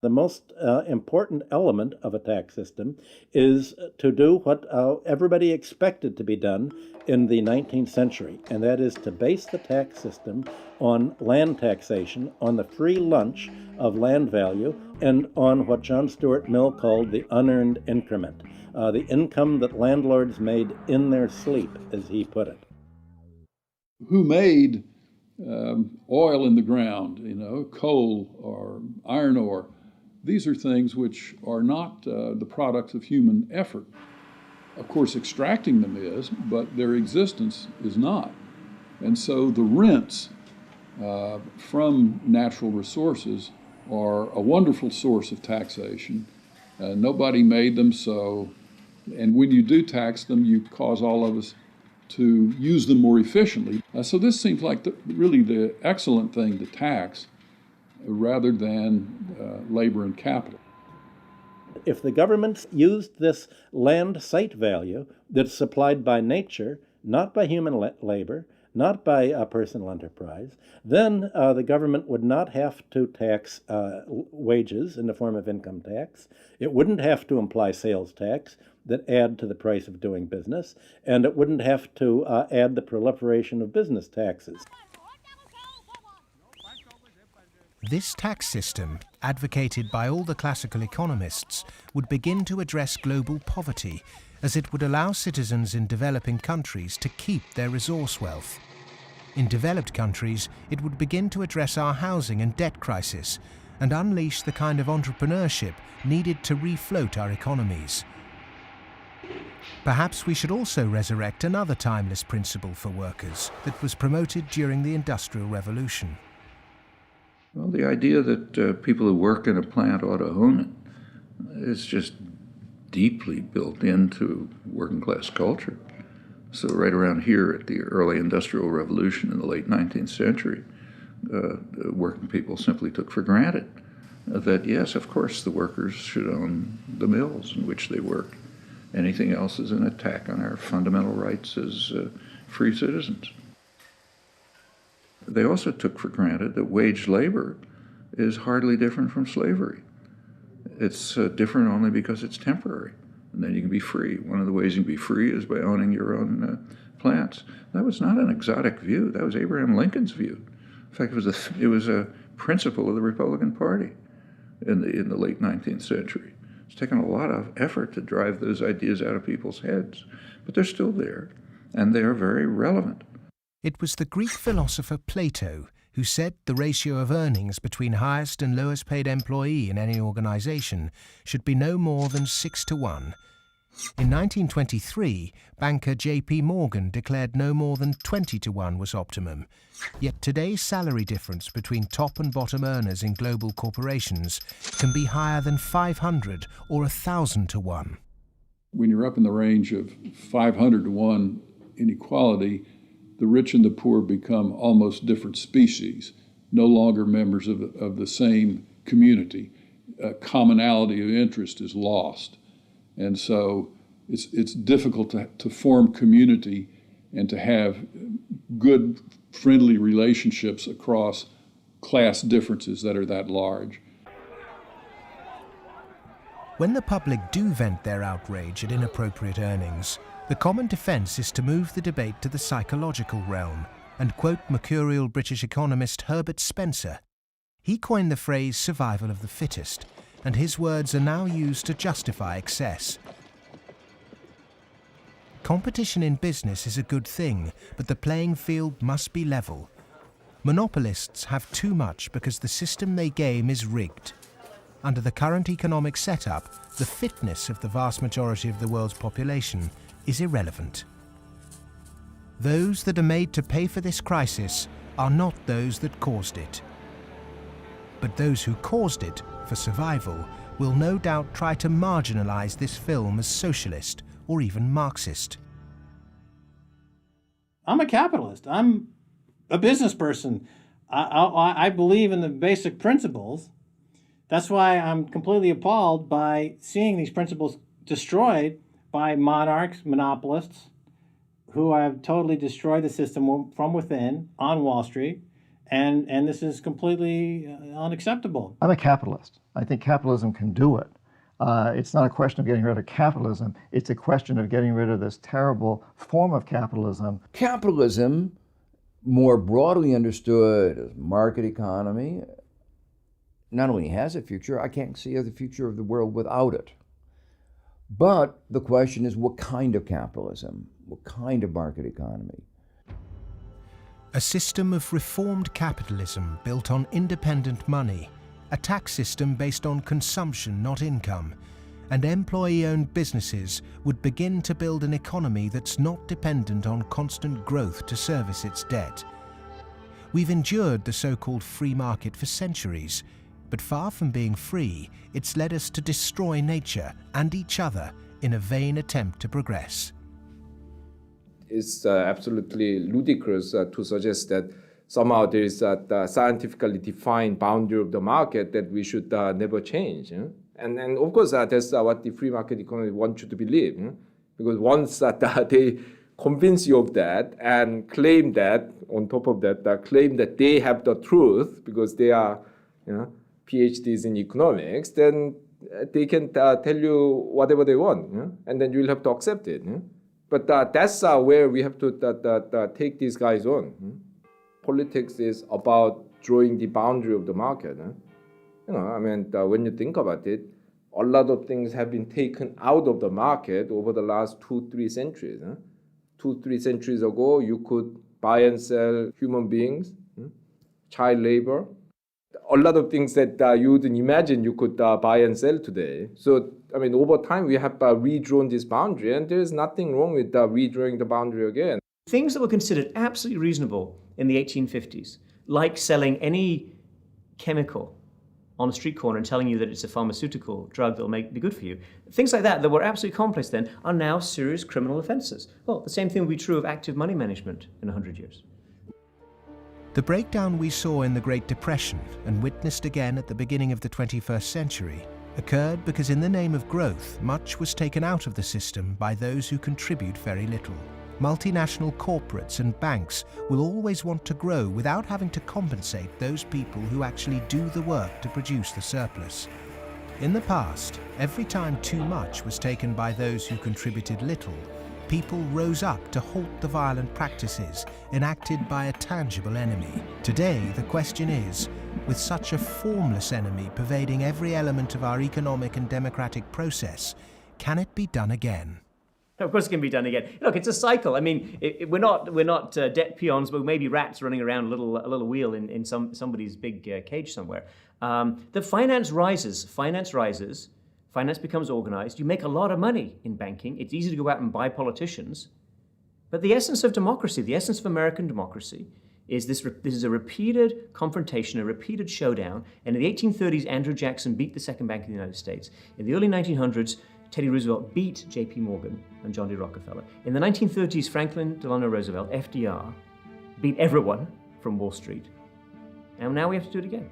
[SPEAKER 17] The most important element of a tax system is to do what everybody expected to be done in the 19th century, and that is to base the tax system on land taxation, on the free lunch of land value, and on what John Stuart Mill called the unearned increment, the income that landlords made in their sleep, as he put it.
[SPEAKER 2] Who made oil in the ground, coal or iron ore? These are things which are not the products of human effort. Of course, extracting them is, but their existence is not. And so the rents from natural resources are a wonderful source of taxation. Nobody made them, and when you do tax them, you cause all of us to use them more efficiently. So this seems like really the excellent thing to tax, rather than labor and capital.
[SPEAKER 17] If the governments used this land site value that's supplied by nature, not by human labor, not by personal enterprise, then the government would not have to tax wages in the form of income tax. It wouldn't have to imply sales tax that add to the price of doing business, and it wouldn't have to add the proliferation of business taxes.
[SPEAKER 6] This tax system, advocated by all the classical economists, would begin to address global poverty, as it would allow citizens in developing countries to keep their resource wealth. In developed countries, it would begin to address our housing and debt crisis and unleash the kind of entrepreneurship needed to refloat our economies. Perhaps we should also resurrect another timeless principle for workers that was promoted during the Industrial Revolution.
[SPEAKER 1] Well, the idea that people who work in a plant ought to own it is just deeply built into working class culture. So right around here at the early Industrial Revolution in the late 19th century, working people simply took for granted that, yes, of course, the workers should own the mills in which they work. Anything else is an attack on our fundamental rights as free citizens. They also took for granted that wage labor is hardly different from slavery. It's different only because it's temporary, and then you can be free. One of the ways you can be free is by owning your own plants. That was not an exotic view. That was Abraham Lincoln's view. In fact, it was a principle of the Republican Party in the late 19th century. It's taken a lot of effort to drive those ideas out of people's heads, but they're still there, and they are very relevant.
[SPEAKER 6] It was the Greek philosopher Plato who said the ratio of earnings between highest and lowest paid employee in any organization should be no more than 6-1. In 1923, banker J.P. Morgan declared no more than 20-1 was optimum. Yet today's salary difference between top and bottom earners in global corporations can be higher than 500 or 1,000-1.
[SPEAKER 2] When you're up in the range of 500-1 inequality, the rich and the poor become almost different species, no longer members of the same community. commonality of interest is lost. And so it's difficult to form community and to have good, friendly relationships across class differences that are that large.
[SPEAKER 6] When the public do vent their outrage at inappropriate earnings, the common defence is to move the debate to the psychological realm and quote mercurial British economist Herbert Spencer. He coined the phrase survival of the fittest, and his words are now used to justify excess. Competition in business is a good thing, but the playing field must be level. Monopolists have too much because the system they game is rigged. Under the current economic setup, the fitness of the vast majority of the world's population is irrelevant. Those that are made to pay for this crisis are not those that caused it. But those who caused it, for survival, will no doubt try to marginalize this film as socialist or even Marxist.
[SPEAKER 17] I'm a capitalist. I'm a business person. I believe in the basic principles. That's why I'm completely appalled by seeing these principles destroyed by monarchs, monopolists, who have totally destroyed the system from within on Wall Street. And this is completely unacceptable.
[SPEAKER 9] I'm a capitalist. I think capitalism can do it. It's not a question of getting rid of capitalism. It's a question of getting rid of this terrible form of capitalism.
[SPEAKER 3] Capitalism, more broadly understood as market economy, not only has a future, I can't see the future of the world without it. But the question is, what kind of capitalism? What kind of market economy?
[SPEAKER 6] A system of reformed capitalism built on independent money, a tax system based on consumption, not income, and employee-owned businesses would begin to build an economy that's not dependent on constant growth to service its debt. We've endured the so-called free market for centuries, but far from being free, it's led us to destroy nature and each other in a vain attempt to progress.
[SPEAKER 5] It's absolutely ludicrous to suggest that somehow there is a scientifically defined boundary of the market that we should never change. And of course, that's what the free market economy wants you to believe. Because once they convince you of that and claim that, on top of that, claim that they have the truth because they are PhDs in economics, then they can tell you whatever they want, and then you'll have to accept it. But that's where we have to take these guys on. Politics is about drawing the boundary of the market. When you think about it, a lot of things have been taken out of the market over the last 2-3 centuries. 2-3 centuries ago, you could buy and sell human beings, child labor. A lot of things that you wouldn't imagine you could buy and sell today. So, over time, we have redrawn this boundary, and there's nothing wrong with redrawing the boundary again.
[SPEAKER 11] Things that were considered absolutely reasonable in the 1850s, like selling any chemical on a street corner and telling you that it's a pharmaceutical drug that will be good for you, things like that were absolutely commonplace then, are now serious criminal offences. Well, the same thing will be true of active money management in 100 years.
[SPEAKER 6] The breakdown we saw in the Great Depression and witnessed again at the beginning of the 21st century occurred because in the name of growth, much was taken out of the system by those who contribute very little. Multinational corporates and banks will always want to grow without having to compensate those people who actually do the work to produce the surplus. In the past, every time too much was taken by those who contributed little, people rose up to halt the violent practices enacted by a tangible enemy. Today, the question is, with such a formless enemy pervading every element of our economic and democratic process, can it be done again?
[SPEAKER 11] Of course it can be done again. Look, it's a cycle. We're not debt peons, but maybe rats running around a little wheel in somebody's big cage somewhere. The finance rises, finance becomes organized. You make a lot of money in banking. It's easy to go out and buy politicians. But the essence of democracy, the essence of American democracy, is this is a repeated confrontation, a repeated showdown. And in the 1830s, Andrew Jackson beat the second bank of the United States. In the early 1900s, Teddy Roosevelt beat J.P. Morgan and John D. Rockefeller. In the 1930s, Franklin Delano Roosevelt, FDR, beat everyone from Wall Street. And now we have to do it again.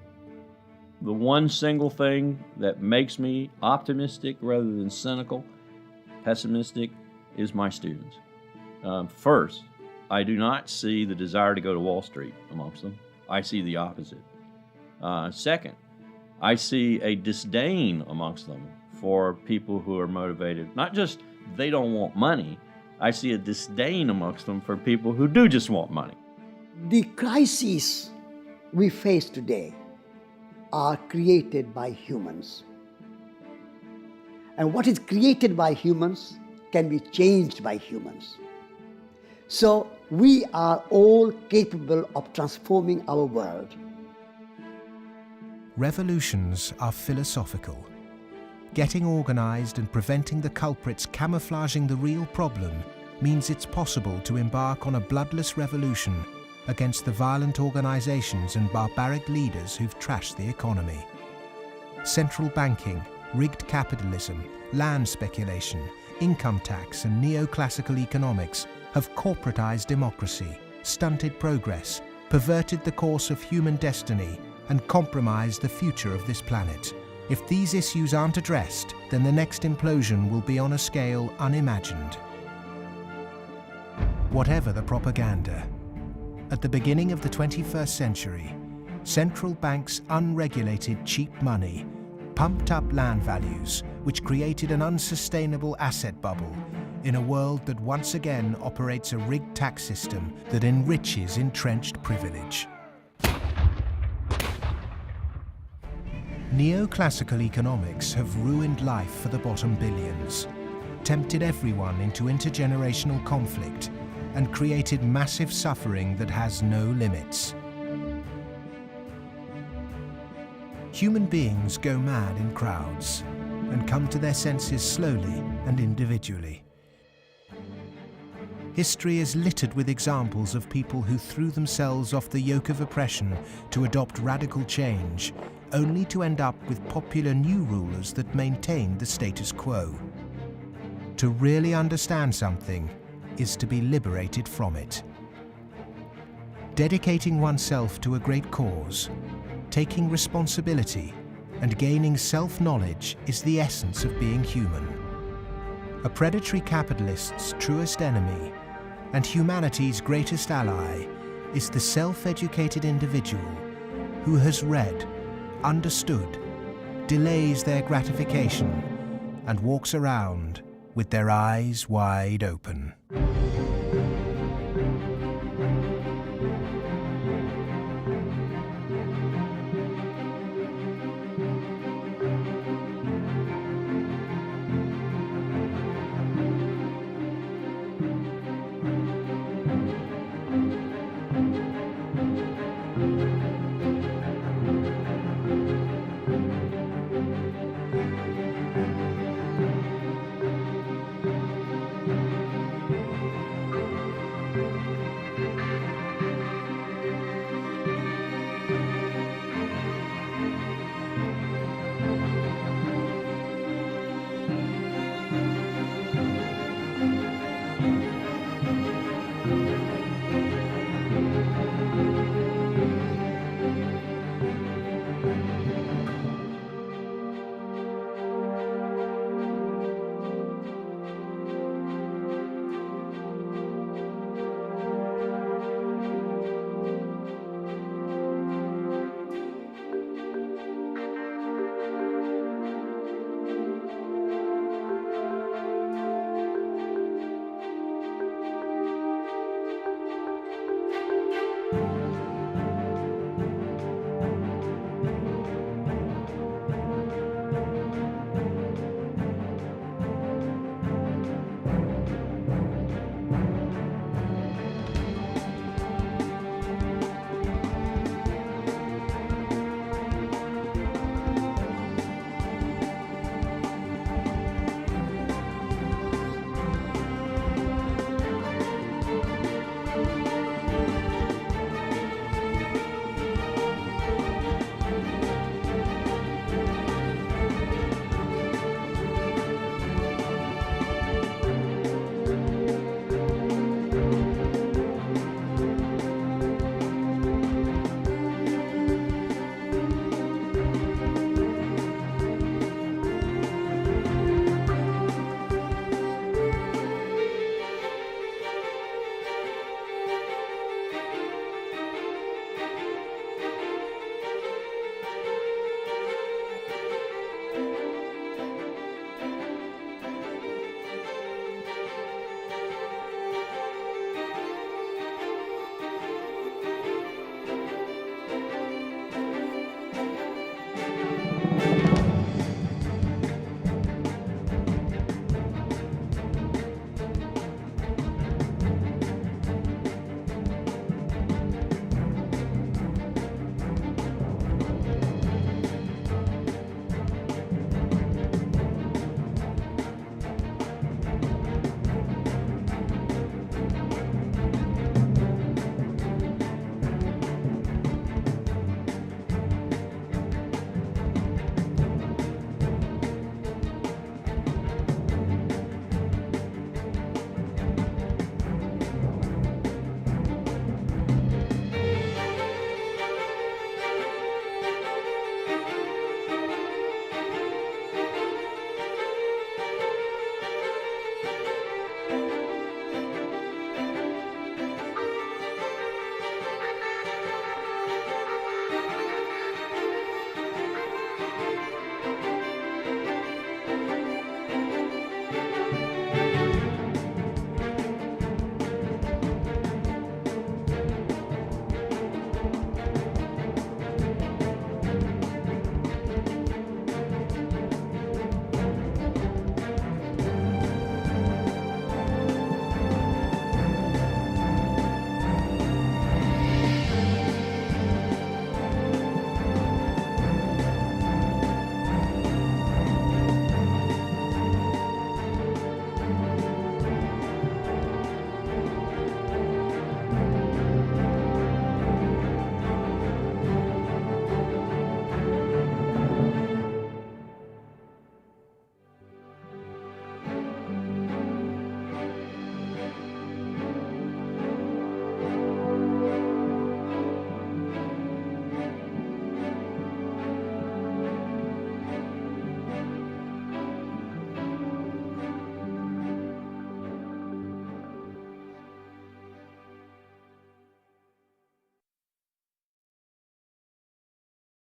[SPEAKER 4] the one single thing that makes me optimistic rather than cynical, pessimistic, is my students. First, I do not see the desire to go to Wall Street amongst them. I see the opposite. Second, I see a disdain amongst them for people who are motivated. Not just they don't want money, I see a disdain amongst them for people who do just want money.
[SPEAKER 8] The crises we face today are created by humans. And what is created by humans can be changed by humans. So we are all capable of transforming our world.
[SPEAKER 6] Revolutions are philosophical. Getting organized and preventing the culprits camouflaging the real problem means it's possible to embark on a bloodless revolution against the violent organizations and barbaric leaders who've trashed the economy. Central banking, rigged capitalism, land speculation, income tax and neoclassical economics have corporatized democracy, stunted progress, perverted the course of human destiny and compromised the future of this planet. If these issues aren't addressed, then the next implosion will be on a scale unimagined. Whatever the propaganda, at the beginning of the 21st century, central banks' unregulated cheap money pumped up land values, which created an unsustainable asset bubble in a world that once again operates a rigged tax system that enriches entrenched privilege. Neoclassical economics have ruined life for the bottom billions, tempted everyone into intergenerational conflict, and created massive suffering that has no limits. Human beings go mad in crowds and come to their senses slowly and individually. History is littered with examples of people who threw themselves off the yoke of oppression to adopt radical change, only to end up with popular new rulers that maintained the status quo. To really understand something is to be liberated from it. Dedicating oneself to a great cause, taking responsibility, and gaining self-knowledge is the essence of being human. A predatory capitalist's truest enemy and humanity's greatest ally is the self-educated individual who has read, understood, delays their gratification, and walks around with their eyes wide open.